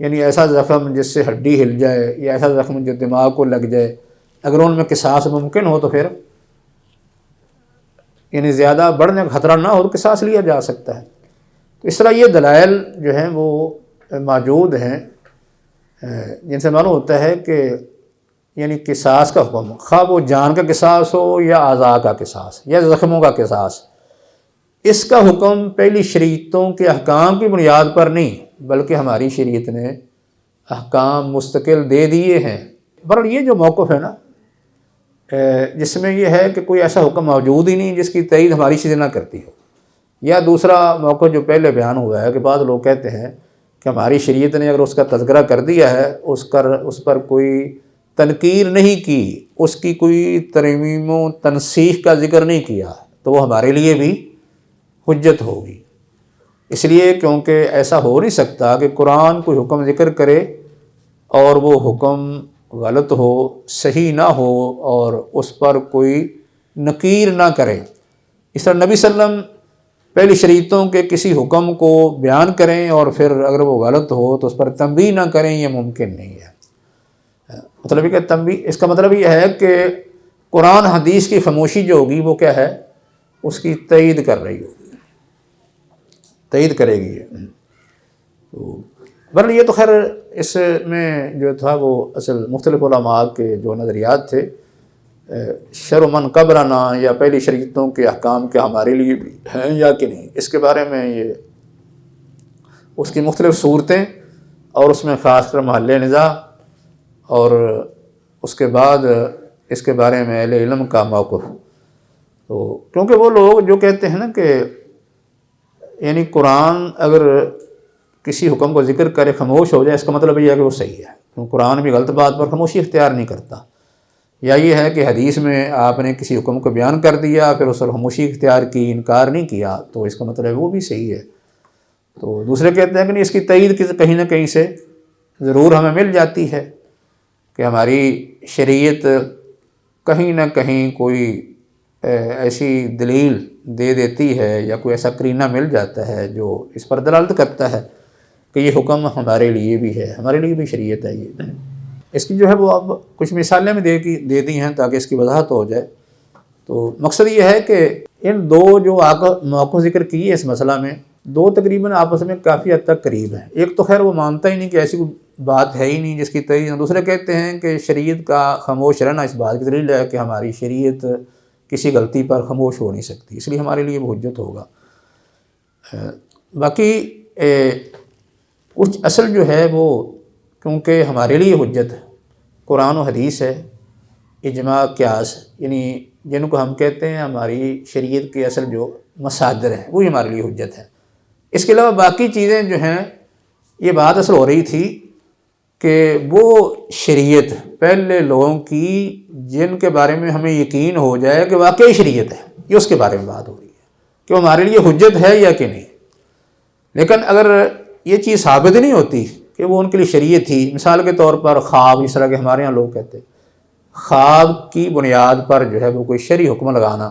یعنی ایسا زخم جس سے ہڈی ہل جائے یا ایسا زخم جو دماغ کو لگ جائے، اگر ان میں قصاص ممکن ہو تو پھر یعنی زیادہ بڑھنے کا خطرہ نہ ہو تو قصاص لیا جا سکتا ہے۔ تو اس طرح یہ دلائل جو ہیں وہ موجود ہیں جن سے معلوم ہوتا ہے کہ یعنی قصاص کا حکم، خواہ وہ جان کا قصاص ہو یا اعضاء کا قصاص یا زخموں کا قصاص، اس کا حکم پہلی شریعتوں کے احکام کی بنیاد پر نہیں، بلکہ ہماری شریعت نے احکام مستقل دے دیے ہیں۔ بہرحال یہ جو موقف ہے نا، جس میں یہ ہے کہ کوئی ایسا حکم موجود ہی نہیں جس کی تائید ہماری چیزیں نہ کرتی ہو، یا دوسرا موقف جو پہلے بیان ہوا ہے کہ بعض لوگ کہتے ہیں کہ ہماری شریعت نے اگر اس کا تذکرہ کر دیا ہے، اس پر کوئی تنقیر نہیں کی، اس کی کوئی ترمیم و تنسیخ کا ذکر نہیں کیا، تو وہ ہمارے لیے بھی حجت ہوگی۔ اس لیے کیونکہ ایسا ہو نہیں سکتا کہ قرآن کوئی حکم ذکر کرے اور وہ حکم غلط ہو، صحیح نہ ہو اور اس پر کوئی نکیر نہ کرے۔ اس طرح نبی صلی اللہ علیہ وسلم پہلی شریعتوں کے کسی حکم کو بیان کریں اور پھر اگر وہ غلط ہو تو اس پر تنبیہ نہ کریں، یہ ممکن نہیں ہے۔ مطلب یہ کہ تنبیہ، اس کا مطلب یہ ہے کہ قرآن حدیث کی خاموشی جو ہوگی وہ کیا ہے، اس کی تائید کر رہی ہوگی، تائید کرے گی۔ بہرحال یہ تو خیر اس میں جو تھا وہ اصل مختلف علماء کے جو نظریات تھے، شرع من قبلنا یا پہلی شریعتوں کے احکام کیا ہمارے لیے بھی ہیں یا کہ نہیں، اس کے بارے میں یہ اس کی مختلف صورتیں اور اس میں خاص کر محل نزاع، اور اس کے بعد اس کے بارے میں اہل علم کا موقف۔ تو کیونکہ وہ لوگ جو کہتے ہیں نا کہ یعنی قرآن اگر کسی حکم کو ذکر کرے خاموش ہو جائے، اس کا مطلب یہ ہے کہ وہ صحیح ہے، کیونکہ قرآن بھی غلط بات پر خاموشی اختیار نہیں کرتا۔ یا یہ ہے کہ حدیث میں آپ نے کسی حکم کو بیان کر دیا پھر اس پر خاموشی اختیار کی، انکار نہیں کیا، تو اس کا مطلب وہ بھی صحیح ہے۔ تو دوسرے کہتے ہیں کہ نہیں، اس کی تائید کہیں نہ کہیں سے ضرور ہمیں مل جاتی ہے کہ ہماری شریعت کہیں نہ کہیں کوئی ایسی دلیل دے دیتی ہے یا کوئی ایسا قرینہ مل جاتا ہے جو اس پر دلالت کرتا ہے کہ یہ حکم ہمارے لیے بھی ہے، ہمارے لیے بھی شریعت ہے۔ یہ اس کی جو ہے وہ اب کچھ مثالیں میں دے دی ہیں تاکہ اس کی وضاحت ہو جائے۔ تو مقصد یہ ہے کہ ان دو جو موقع ذکر کیے اس مسئلہ میں، دو تقریباً آپس میں کافی حد تک قریب ہیں۔ ایک تو خیر وہ مانتا ہی نہیں کہ ایسی کوئی بات ہے ہی نہیں جس کی تائید، دوسرے کہتے ہیں کہ شریعت کا خاموش رہنا اس بات کی دلیل ہے کہ ہماری شریعت کسی غلطی پر خاموش ہو نہیں سکتی، اس لیے ہمارے لیے وہ حجت ہوگا۔ باقی کچھ اصل جو ہے وہ کیونکہ ہمارے لیے حجت قرآن و حدیث ہے، اجماع قیاس، یعنی جن کو ہم کہتے ہیں ہماری شریعت کے اصل جو مصادر ہیں وہی ہمارے لیے حجت ہے۔ اس کے علاوہ باقی چیزیں جو ہیں، یہ بات اصل ہو رہی تھی کہ وہ شریعت پہلے لوگوں کی جن کے بارے میں ہمیں یقین ہو جائے کہ واقعی شریعت ہے، یہ اس کے بارے میں بات ہو رہی ہے کہ وہ ہمارے لیے حجت ہے یا کہ نہیں۔ لیکن اگر یہ چیز ثابت نہیں ہوتی کہ وہ ان کے لیے شریعت تھی، مثال کے طور پر خواب، اس طرح کے ہمارے یہاں لوگ کہتے ہیں خواب کی بنیاد پر جو ہے وہ کوئی شرعی حکم لگانا،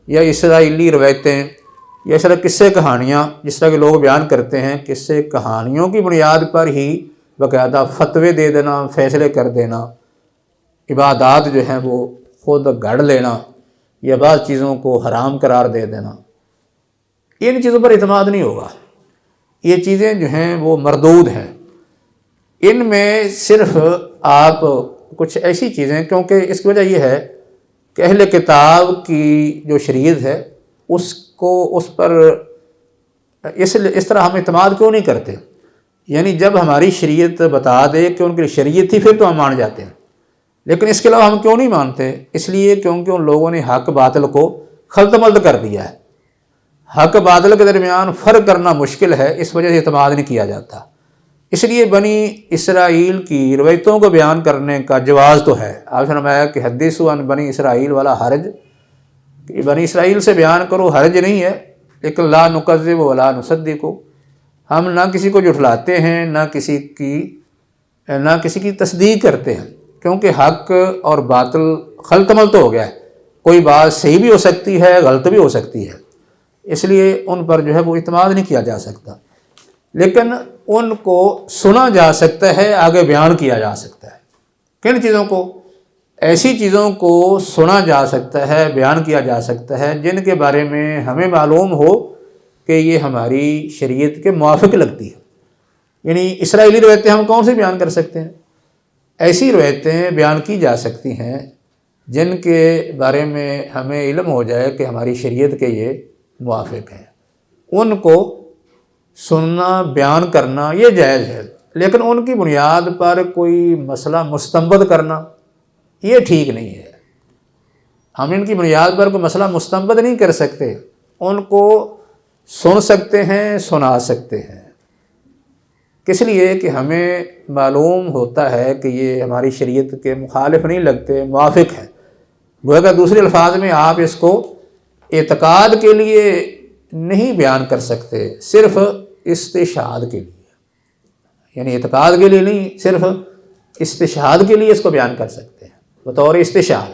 یا اسرائیلی روایتیں یا اس طرح قصے کہانیاں جس طرح کے لوگ بیان کرتے ہیں، قصے کہانیوں کی بنیاد پر ہی باقاعدہ فتوے دے دینا، فیصلے کر دینا، عبادات جو ہیں وہ خود گھڑ لینا یا بعض چیزوں کو حرام قرار دے دینا، ان چیزوں پر اعتماد نہیں ہوگا۔ یہ چیزیں جو ہیں وہ مردود ہیں۔ ان میں صرف آپ کچھ ایسی چیزیں، کیونکہ اس کی وجہ یہ ہے کہ اہل کتاب کی جو شریعت ہے اس پر اس طرح ہم اعتماد کیوں نہیں کرتے؟ یعنی جب ہماری شریعت بتا دے کہ ان کی شریعت تھی پھر تو ہم مان جاتے ہیں، لیکن اس کے علاوہ ہم کیوں نہیں مانتے؟ اس لیے کیونکہ ان لوگوں نے حق باطل کو خلط ملط کر دیا ہے۔ حق باطل کے درمیان فرق کرنا مشکل ہے، اس وجہ سے اعتماد نہیں کیا جاتا۔ اس لیے بنی اسرائیل کی روایتوں کو بیان کرنے کا جواز تو ہے۔ آپ نے فرمایا کہ حدیثوا عن بنی اسرائیل والا حرج، کہ بنی اسرائیل سے بیان کرو، حرج نہیں ہے، لیکن لا نکذب ولا نصدق، ہم نہ کسی کو جھٹلاتے ہیں نہ کسی کی تصدیق کرتے ہیں، کیونکہ حق اور باطل خلط ملط ہو گیا ہے، کوئی بات صحیح بھی ہو سکتی ہے، غلط بھی ہو سکتی ہے، اس لیے ان پر جو ہے وہ اعتماد نہیں کیا جا سکتا۔ لیکن ان کو سنا جا سکتا ہے، آگے بیان کیا جا سکتا ہے۔ کن چیزوں کو؟ ایسی چیزوں کو سنا جا سکتا ہے، بیان کیا جا سکتا ہے جن کے بارے میں ہمیں معلوم ہو کہ یہ ہماری شریعت کے موافق لگتی ہے۔ یعنی اسرائیلی روایتیں ہم کون سی بیان کر سکتے ہیں؟ ایسی روایتیں بیان کی جا سکتی ہیں جن کے بارے میں ہمیں علم ہو جائے کہ ہماری شریعت کے یہ موافق ہیں، ان کو سننا بیان کرنا یہ جائز ہے، لیکن ان کی بنیاد پر کوئی مسئلہ مستنبط کرنا یہ ٹھیک نہیں ہے۔ ہم ان کی بنیاد پر کوئی مسئلہ مستنبط نہیں کر سکتے، ان کو سن سکتے ہیں، سنا سکتے ہیں، کس لیے کہ ہمیں معلوم ہوتا ہے کہ یہ ہماری شریعت کے مخالف نہیں لگتے، موافق ہیں۔ گویا کہ دوسرے الفاظ میں آپ اس کو اعتقاد کے لیے نہیں بیان کر سکتے، صرف استشہاد کے لیے، یعنی اعتقاد کے لیے نہیں، صرف استشہاد کے لیے اس کو بیان کر سکتے ہیں بطور استشہاد۔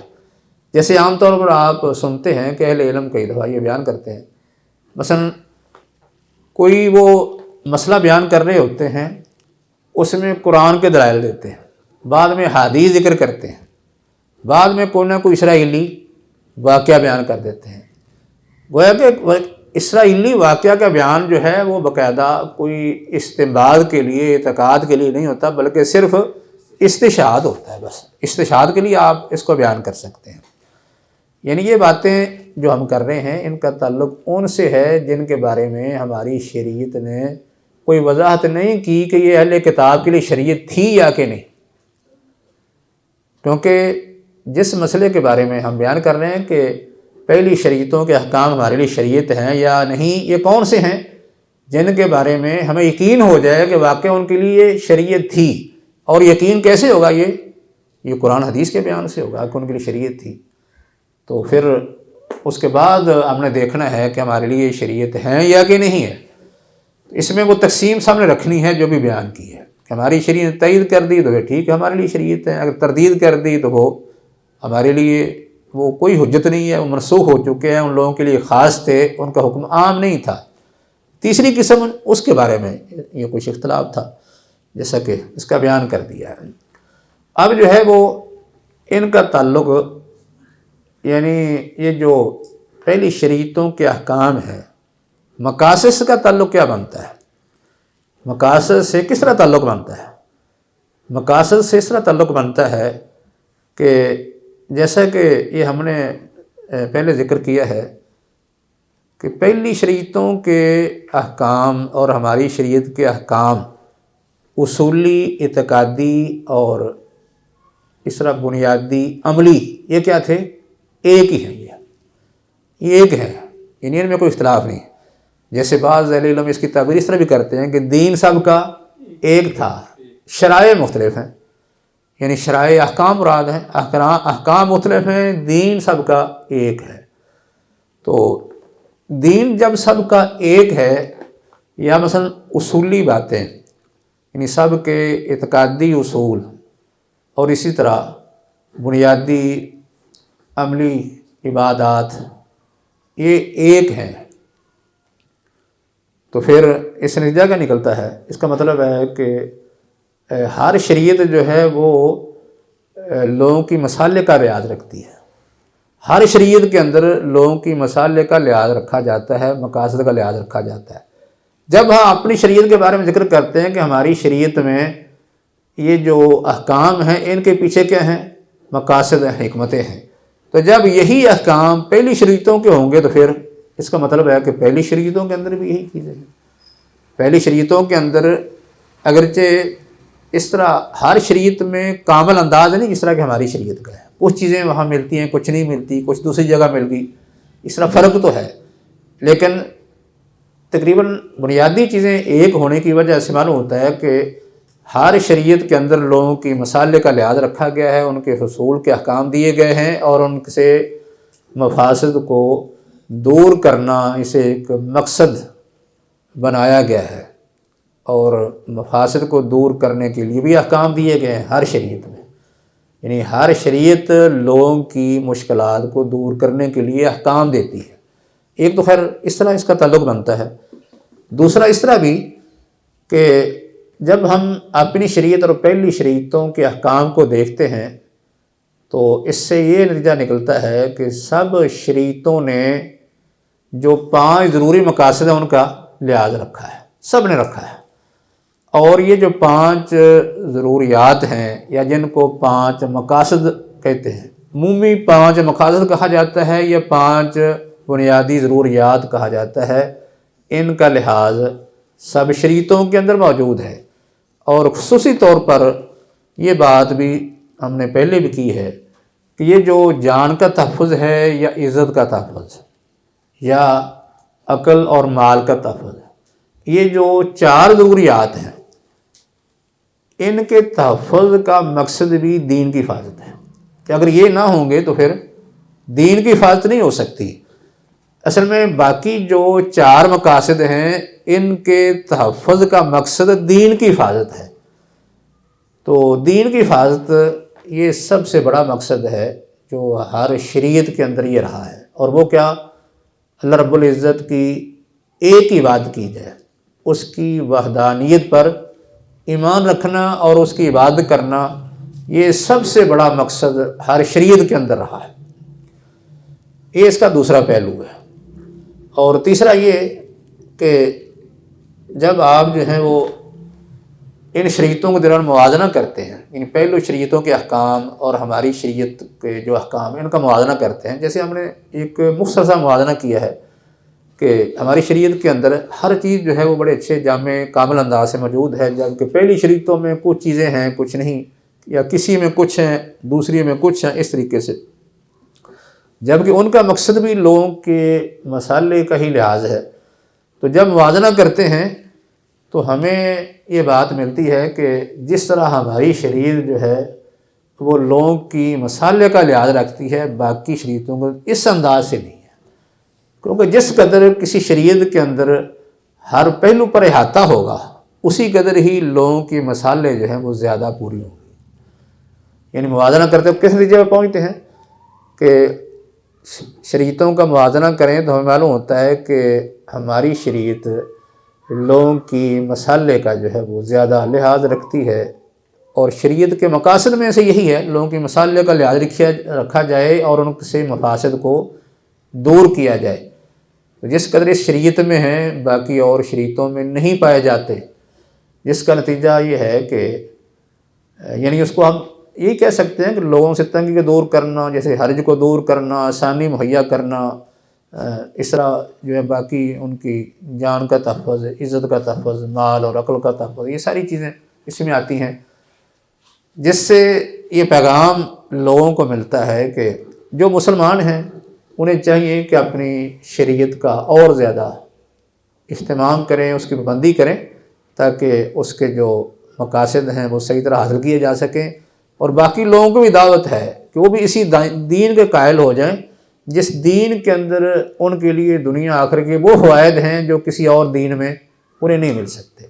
جیسے عام طور پر آپ سنتے ہیں کہ اہل علم کئی دفعہ یہ بیان کرتے ہیں، مثلا کوئی وہ مسئلہ بیان کر رہے ہوتے ہیں، اس میں قرآن کے دلائل دیتے ہیں، بعد میں حدیث ذکر کرتے ہیں، بعد میں کوئی نہ کوئی اسرائیلی واقعہ بیان کر دیتے ہیں۔ گویا کہ اسرائیلی واقعہ کا بیان جو ہے وہ باقاعدہ کوئی استنباط کے لیے، اعتقاد کے لیے نہیں ہوتا، بلکہ صرف استشہاد ہوتا ہے، بس استشہاد کے لیے آپ اس کو بیان کر سکتے ہیں۔ یعنی یہ باتیں جو ہم کر رہے ہیں ان کا تعلق ان سے ہے جن کے بارے میں ہماری شریعت نے کوئی وضاحت نہیں کی کہ یہ اہل کتاب کے لیے شریعت تھی یا کہ نہیں۔ کیونکہ جس مسئلے کے بارے میں ہم بیان کر رہے ہیں کہ پہلی شریعتوں کے احکام ہمارے لیے شریعت ہیں یا نہیں، یہ کون سے ہیں جن کے بارے میں ہمیں یقین ہو جائے کہ واقعہ ان کے لیے شریعت تھی، اور یقین کیسے ہوگا؟ یہ قرآن حدیث کے بیان سے ہوگا کہ ان کے لیے شریعت تھی۔ تو پھر اس کے بعد ہم نے دیکھنا ہے کہ ہمارے لیے شریعت ہیں یا کہ نہیں ہے۔ اس میں وہ تقسیم سامنے رکھنی ہے جو بھی بیان کی ہے کہ ہماری شریعت تائید کر دی تو ٹھیک ہے، ہمارے لیے شریعت ہے، اگر تردید کر دی تو وہ ہمارے لیے وہ کوئی حجت نہیں ہے، وہ منسوخ ہو چکے ہیں، ان لوگوں کے لیے خاص تھے، ان کا حکم عام نہیں تھا۔ تیسری قسم اس کے بارے میں یہ کچھ اختلاف تھا، جیسا کہ اس کا بیان کر دیا ہے۔ اب جو ہے وہ ان کا تعلق، یعنی یہ جو پہلی شریعتوں کے احکام ہیں، مقاصد کا تعلق کیا بنتا ہے؟ مقاصد سے کس طرح تعلق بنتا ہے؟ مقاصد سے اس طرح تعلق بنتا ہے کہ جیسا کہ یہ ہم نے پہلے ذکر کیا ہے کہ پہلی شریعتوں کے احکام اور ہماری شریعت کے احکام اصولی، اعتقادی اور اس طرح بنیادی، عملی، یہ کیا تھے؟ ایک ہی ہیں، یہ ایک ہے، ان میں کوئی اختلاف نہیں۔ جیسے بعض اہل علم اس کی تعبیر اس طرح بھی کرتے ہیں کہ دین سب کا ایک تھا، شرائع مختلف ہیں، یعنی شرائع احکام مراد ہیں، احکام مختلف ہیں، دین سب کا ایک ہے۔ تو دین جب سب کا ایک ہے، یا مثلا اصولی باتیں، یعنی سب کے اعتقادی اصول اور اسی طرح بنیادی عملی عبادات یہ ایک ہیں، تو پھر اس نتیجہ کا نکلتا ہے، اس کا مطلب ہے کہ ہر شریعت جو ہے وہ لوگوں کی مصالح کا لحاظ رکھتی ہے۔ ہر شریعت کے اندر لوگوں کی مصالح کا لحاظ رکھا جاتا ہے، مقاصد کا لحاظ رکھا جاتا ہے۔ جب ہم اپنی شریعت کے بارے میں ذکر کرتے ہیں کہ ہماری شریعت میں یہ جو احکام ہیں ان کے پیچھے کیا ہیں؟ مقاصد ہیں، حکمتیں ہیں۔ تو جب یہی احکام پہلی شریعتوں کے ہوں گے تو پھر اس کا مطلب ہے کہ پہلی شریعتوں کے اندر بھی یہی چیزیں ہیں۔ پہلی شریعتوں کے اندر اگرچہ اس طرح ہر شریعت میں کامل انداز نہیں جس طرح کہ ہماری شریعت کا ہے، کچھ چیزیں وہاں ملتی ہیں، کچھ نہیں ملتی، کچھ دوسری جگہ مل گئی، اس طرح فرق تو ہے، لیکن تقریباً بنیادی چیزیں ایک ہونے کی وجہ سے معلوم ہوتا ہے کہ ہر شریعت کے اندر لوگوں کی مصالح کا لحاظ رکھا گیا ہے، ان کے حصول کے احکام دیے گئے ہیں، اور ان سے مفاسد کو دور کرنا اسے ایک مقصد بنایا گیا ہے، اور مفاسد کو دور کرنے کے لیے بھی احکام دیے گئے ہیں ہر شریعت میں۔ یعنی ہر شریعت لوگوں کی مشکلات کو دور کرنے کے لیے احکام دیتی ہے۔ ایک تو خیر اس طرح اس کا تعلق بنتا ہے، دوسرا اس طرح بھی کہ جب ہم اپنی شریعت اور پہلی شریعتوں کے احکام کو دیکھتے ہیں تو اس سے یہ نتیجہ نکلتا ہے کہ سب شریعتوں نے جو 5 ضروری مقاصد ہیں ان کا لحاظ رکھا ہے، سب نے رکھا ہے، اور یہ جو 5 ضروریات ہیں یا جن کو 5 مقاصد کہتے ہیں، عمومی 5 مقاصد کہا جاتا ہے یا 5 بنیادی ضروریات کہا جاتا ہے، ان کا لحاظ سب شریعتوں کے اندر موجود ہے۔ اور خصوصی طور پر یہ بات بھی ہم نے پہلے بھی کی ہے کہ یہ جو جان کا تحفظ ہے یا عزت کا تحفظ یا عقل اور مال کا تحفظ، یہ جو 4 ضروریات ہیں، ان کے تحفظ کا مقصد بھی دین کی حفاظت ہے کہ اگر یہ نہ ہوں گے تو پھر دین کی حفاظت نہیں ہو سکتی۔ اصل میں باقی جو 4 مقاصد ہیں ان کے تحفظ کا مقصد دین کی حفاظت ہے۔ تو دین کی حفاظت یہ سب سے بڑا مقصد ہے جو ہر شریعت کے اندر یہ رہا ہے، اور وہ کیا؟ اللہ رب العزت کی ایک عبادت کی جائے، اس کی وحدانیت پر ایمان رکھنا اور اس کی عبادت کرنا، یہ سب سے بڑا مقصد ہر شریعت کے اندر رہا ہے۔ یہ اس کا دوسرا پہلو ہے۔ اور تیسرا یہ کہ جب آپ جو ہیں وہ ان شریعتوں کے دوران موازنہ کرتے ہیں، ان پہلو شریعتوں کے احکام اور ہماری شریعت کے جو احکام ہیں ان کا موازنہ کرتے ہیں، جیسے ہم نے ایک مختصر موازنہ کیا ہے کہ ہماری شریعت کے اندر ہر چیز جو ہے وہ بڑے اچھے جامع کامل انداز سے موجود ہے، جبکہ پہلی شریعتوں میں کچھ چیزیں ہیں کچھ نہیں، یا کسی میں کچھ ہیں دوسری میں کچھ ہیں، اس طریقے سے، جبکہ ان کا مقصد بھی لوگوں کے مسالے کا ہی لحاظ ہے۔ تو جب موازنہ کرتے ہیں تو ہمیں یہ بات ملتی ہے کہ جس طرح ہماری شریعت جو ہے وہ لوگوں کی مسالے کا لحاظ رکھتی ہے، باقی شریعتوں کو اس انداز سے نہیں ہے، کیونکہ جس قدر کسی شریعت کے اندر ہر پہلو پر احاطہ ہوگا اسی قدر ہی لوگوں کی مسالے جو ہیں وہ زیادہ پوری ہوں گی۔ یعنی موازنہ کرتے ہوئے کس نتیجے پہ پہنچتے ہیں کہ شریعتوں کا موازنہ کریں تو ہمیں معلوم ہوتا ہے کہ ہماری شریعت لوگوں کی مسالے کا جو ہے وہ زیادہ لحاظ رکھتی ہے، اور شریعت کے مقاصد میں سے یہی ہے لوگوں کے مسالے کا لحاظ رکھا جائے اور ان سے مفاسد کو دور کیا جائے۔ جس قدر اس شریعت میں ہیں باقی اور شریعتوں میں نہیں پائے جاتے، جس کا نتیجہ یہ ہے کہ یعنی اس کو ہم یہی کہہ سکتے ہیں کہ لوگوں سے تنگی کو دور کرنا، جیسے حرج کو دور کرنا، آسانی مہیا کرنا، اس طرح جو ہے باقی ان کی جان کا تحفظ، عزت کا تحفظ، مال اور عقل کا تحفظ، یہ ساری چیزیں اس میں آتی ہیں، جس سے یہ پیغام لوگوں کو ملتا ہے کہ جو مسلمان ہیں انہیں چاہیے کہ اپنی شریعت کا اور زیادہ اہتمام کریں، اس کی پابندی کریں، تاکہ اس کے جو مقاصد ہیں وہ صحیح طرح حاصل کیے جا سکیں، اور باقی لوگوں کو بھی دعوت ہے کہ وہ بھی اسی دین کے قائل ہو جائیں جس دین کے اندر ان کے لیے دنیا آخر کے وہ فوائد ہیں جو کسی اور دین میں انہیں نہیں مل سکتے۔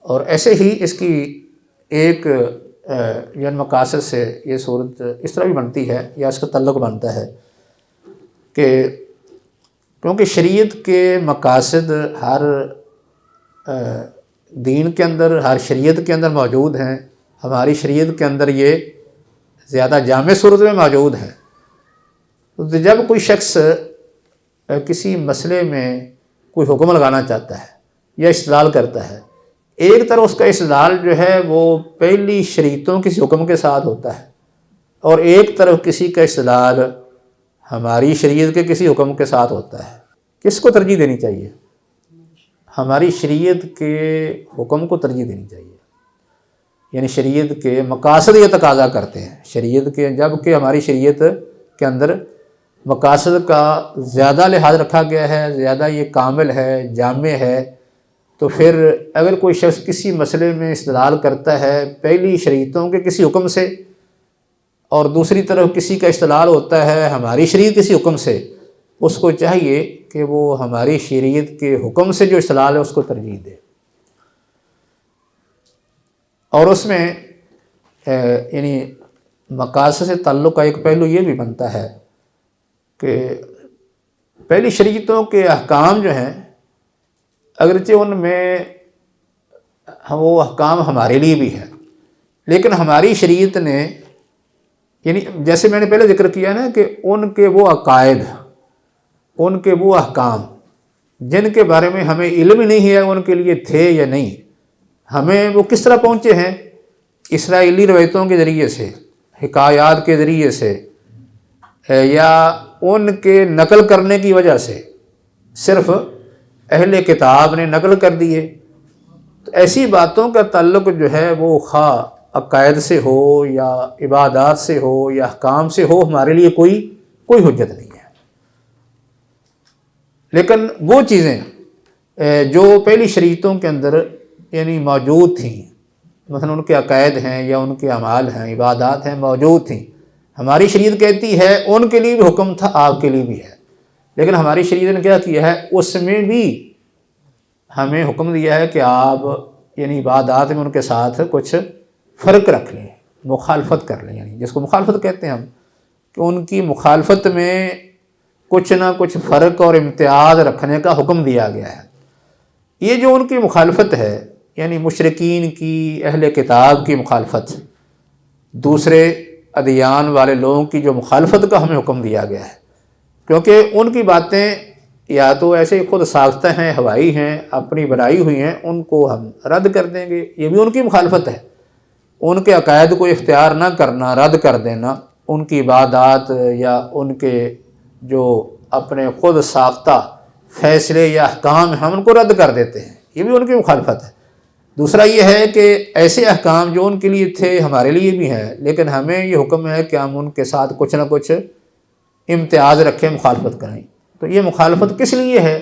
اور ایسے ہی اس کی ایک یعنی مقاصد سے یہ صورت اس طرح بھی بنتی ہے یا اس کا تعلق بنتا ہے کہ کیونکہ شریعت کے مقاصد ہر دین کے اندر، ہر شریعت کے اندر موجود ہیں، ہماری شریعت کے اندر یہ زیادہ جامع صورت میں موجود ہیں۔ تو جب کوئی شخص کسی مسئلے میں کوئی حکم لگانا چاہتا ہے یا استدلال کرتا ہے، ایک طرف اس کا استدلال جو ہے وہ پہلی شریعتوں کسی حکم کے ساتھ ہوتا ہے، اور ایک طرف کسی کا استدلال ہماری شریعت کے کسی حکم کے ساتھ ہوتا ہے۔ کس کو ترجیح دینی چاہیے؟ ہماری شریعت کے حکم کو ترجیح دینی چاہیے، یعنی شریعت کے مقاصد یہ تقاضا کرتے ہیں، شریعت کے جب کہ ہماری شریعت کے اندر مقاصد کا زیادہ لحاظ رکھا گیا ہے، زیادہ یہ کامل ہے، جامع ہے، تو پھر اگر کوئی شخص کسی مسئلے میں استدلال کرتا ہے پہلی شریعتوں کے کسی حکم سے، اور دوسری طرف کسی کا استدلال ہوتا ہے ہماری شریعت کسی حکم سے، اس کو چاہیے کہ وہ ہماری شریعت کے حکم سے جو استدلال ہے اس کو ترجیح دے۔ اور اس میں یعنی مقاصد سے تعلق کا ایک پہلو یہ بھی بنتا ہے کہ پہلی شریعتوں کے احکام جو ہیں اگرچہ ان میں وہ احکام ہمارے لیے بھی ہیں، لیکن ہماری شریعت نے یعنی جیسے میں نے پہلے ذکر کیا نا کہ ان کے وہ عقائد، ان کے وہ احکام جن کے بارے میں ہمیں علم ہی نہیں ہے ان کے لیے تھے یا نہیں، ہمیں وہ کس طرح پہنچے ہیں؟ اسرائیلی روایتوں کے ذریعے سے، حکایات کے ذریعے سے، یا ان کے نقل کرنے کی وجہ سے صرف اہل کتاب نے نقل کر دیے، تو ایسی باتوں کا تعلق جو ہے وہ خواہ عقائد سے ہو یا عبادات سے ہو یا احکام سے ہو، ہمارے لیے کوئی حجت نہیں ہے۔ لیکن وہ چیزیں جو پہلی شریعتوں کے اندر یعنی موجود تھیں، مثلا ان کے عقائد ہیں یا ان کے اعمال ہیں، عبادات ہیں، موجود تھیں، ہماری شریعت کہتی ہے ان کے لیے بھی حکم تھا، آپ کے لیے بھی ہے، لیکن ہماری شریعت نے کیا کیا ہے، اس میں بھی ہمیں حکم دیا ہے کہ آپ یعنی عبادات میں ان کے ساتھ کچھ فرق رکھ لیں، مخالفت کر لیں، یعنی جس کو مخالفت کہتے ہیں ہم، کہ ان کی مخالفت میں کچھ نہ کچھ فرق اور امتیاز رکھنے کا حکم دیا گیا ہے۔ یہ جو ان کی مخالفت ہے، یعنی مشرکین کی، اہل کتاب کی مخالفت، دوسرے ادیان والے لوگوں کی جو مخالفت کا ہمیں حکم دیا گیا ہے، کیونکہ ان کی باتیں یا تو ایسے خود ساختہ ہیں، ہوائی ہیں، اپنی بنائی ہوئی ہیں، ان کو ہم رد کر دیں گے، یہ بھی ان کی مخالفت ہے۔ ان کے عقائد کو اختیار نہ کرنا، رد کر دینا، ان کی عبادات یا ان کے جو اپنے خود ساختہ فیصلے یا احکام ہم ان کو رد کر دیتے ہیں، یہ بھی ان کی مخالفت ہے۔ دوسرا یہ ہے کہ ایسے احکام جو ان کے لیے تھے ہمارے لیے بھی ہیں، لیکن ہمیں یہ حکم ہے کہ ہم ان کے ساتھ کچھ نہ کچھ امتیاز رکھیں، مخالفت کریں۔ تو یہ مخالفت کس لیے ہے؟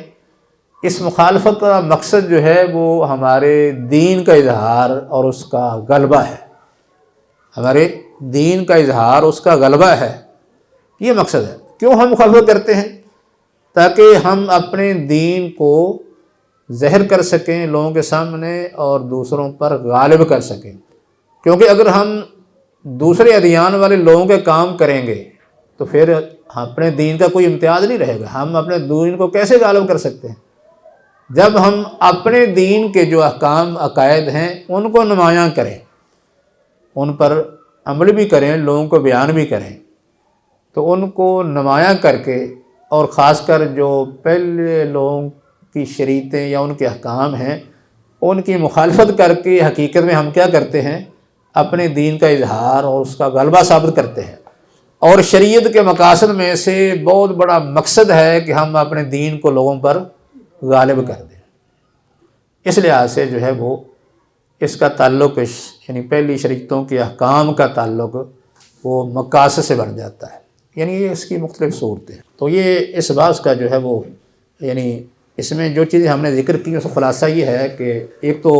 اس مخالفت کا مقصد جو ہے وہ ہمارے دین کا اظہار اور اس کا غلبہ ہے، ہمارے دین کا اظہار، اس کا غلبہ ہے، یہ مقصد ہے۔ کیوں ہم مخالفت کرتے ہیں؟ تاکہ ہم اپنے دین کو ظاہر کر سکیں لوگوں کے سامنے اور دوسروں پر غالب کر سکیں، کیونکہ اگر ہم دوسرے ادیان والے لوگوں کے کام کریں گے تو پھر اپنے دین کا کوئی امتیاز نہیں رہے گا، ہم اپنے دین کو کیسے غالب کر سکتے ہیں؟ جب ہم اپنے دین کے جو احکام عقائد ہیں ان کو نمایاں کریں، ان پر عمل بھی کریں، لوگوں کو بیان بھی کریں، تو ان کو نمایاں کر کے، اور خاص کر جو پہلے لوگوں کی شریعتیں یا ان کے احکام ہیں ان کی مخالفت کر کے حقیقت میں ہم کیا کرتے ہیں؟ اپنے دین کا اظہار اور اس کا غلبہ ثابت کرتے ہیں۔ اور شریعت کے مقاصد میں سے بہت بڑا مقصد ہے کہ ہم اپنے دین کو لوگوں پر غالب کر دیں۔ اس لحاظ سے جو ہے وہ اس کا تعلق یعنی پہلی شریعتوں کے احکام کا تعلق وہ مقاصد سے بن جاتا ہے، یعنی یہ اس کی مختلف صورتیں ہیں۔ تو یہ اس بات کا جو ہے وہ یعنی اس میں جو چیزیں ہم نے ذکر کی اس کا خلاصہ یہ ہے کہ ایک تو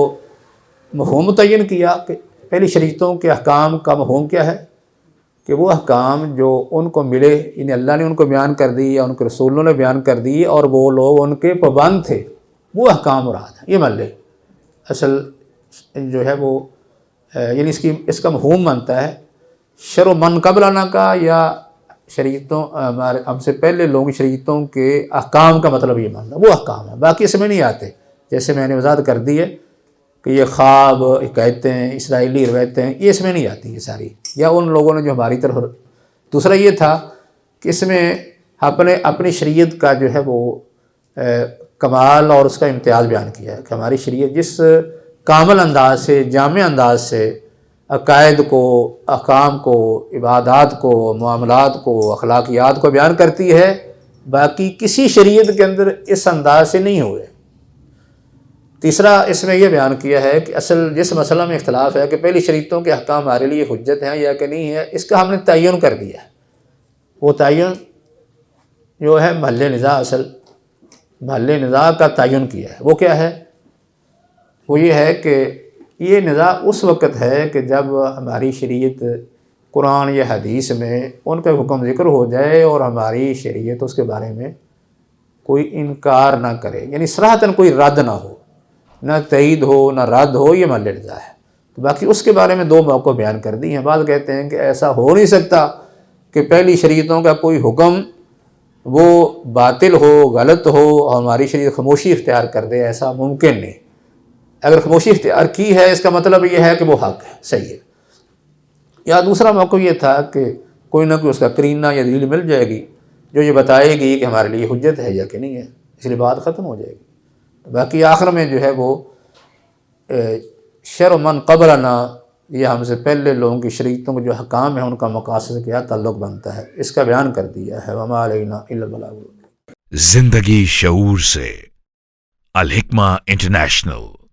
مفہوم متعین کیا کہ پہلی شریعتوں کے احکام کا مفہوم کیا ہے، کہ وہ احکام جو ان کو ملے، یعنی اللہ نے ان کو بیان کر دی یا ان کے رسولوں نے بیان کر دی اور وہ لوگ ان کے پابند تھے، وہ احکام مراد ہیں۔ یہ مان لے اصل جو ہے وہ یعنی اس کا مفہوم بنتا ہے شرع من قبلنا کا، یا شریعتوں ہمارے ہم سے پہلے لوگوں کی شریعتوں کے احکام کا مطلب یہ ماننا، وہ احکام ہے، باقی اس میں نہیں آتے۔ جیسے میں نے وضاحت کر دی ہے کہ یہ خواب، حکایتیں، اسرائیلی روایتیں، یہ اس میں نہیں آتی یہ ساری، یا ان لوگوں نے جو ہماری طرف۔ دوسرا یہ تھا کہ اس میں اپنی شریعت کا جو ہے وہ کمال اور اس کا امتیاز بیان کیا ہے کہ ہماری شریعت جس کامل انداز سے، جامع انداز سے عقائد کو، احکام کو، عبادات کو، معاملات کو، اخلاقیات کو بیان کرتی ہے، باقی کسی شریعت کے اندر اس انداز سے نہیں ہوئے۔ تیسرا اس میں یہ بیان کیا ہے کہ اصل جس مسئلہ میں اختلاف ہے کہ پہلی شریعتوں کے احکام ہمارے لیے حجت ہیں یا کہ نہیں ہے، اس کا ہم نے تعین کر دیا ہے۔ وہ تعین جو ہے محل نزاع، اصل محل نزاع کا تعین کیا ہے۔ وہ کیا ہے؟ وہ یہ ہے کہ یہ نزاع اس وقت ہے کہ جب ہماری شریعت قرآن یا حدیث میں ان کا حکم ذکر ہو جائے اور ہماری شریعت اس کے بارے میں کوئی انکار نہ کرے، یعنی صراحتاً کوئی رد نہ ہو، نہ تائید ہو نہ رد ہو، یہ محل نزاع ہے۔ تو باقی اس کے بارے میں دو موقع بیان کر دی ہیں۔ بعض کہتے ہیں کہ ایسا ہو نہیں سکتا کہ پہلی شریعتوں کا کوئی حکم وہ باطل ہو، غلط ہو اور ہماری شریعت خاموشی اختیار کر دے، ایسا ممکن نہیں۔ اگر خاموشی اختیار کی ہے اس کا مطلب یہ ہے کہ وہ حق ہے، صحیح ہے۔ یا دوسرا موقع یہ تھا کہ کوئی نہ کوئی اس کا قرینہ یا دلیل مل جائے گی جو یہ بتائے گی کہ ہمارے لیے حجت ہے یا کہ نہیں ہے، اس لیے بات ختم ہو جائے گی۔ باقی آخر میں جو ہے وہ شرع من قبلنا یہ ہم سے پہلے لوگوں کی شریعتوں کے جو حکام ہیں ان کا مقاصد سے کیا تعلق بنتا ہے، اس کا بیان کر دیا ہے۔ وما علینا الا البلاغ۔ زندگی شعور سے، الحکمہ انٹرنیشنل۔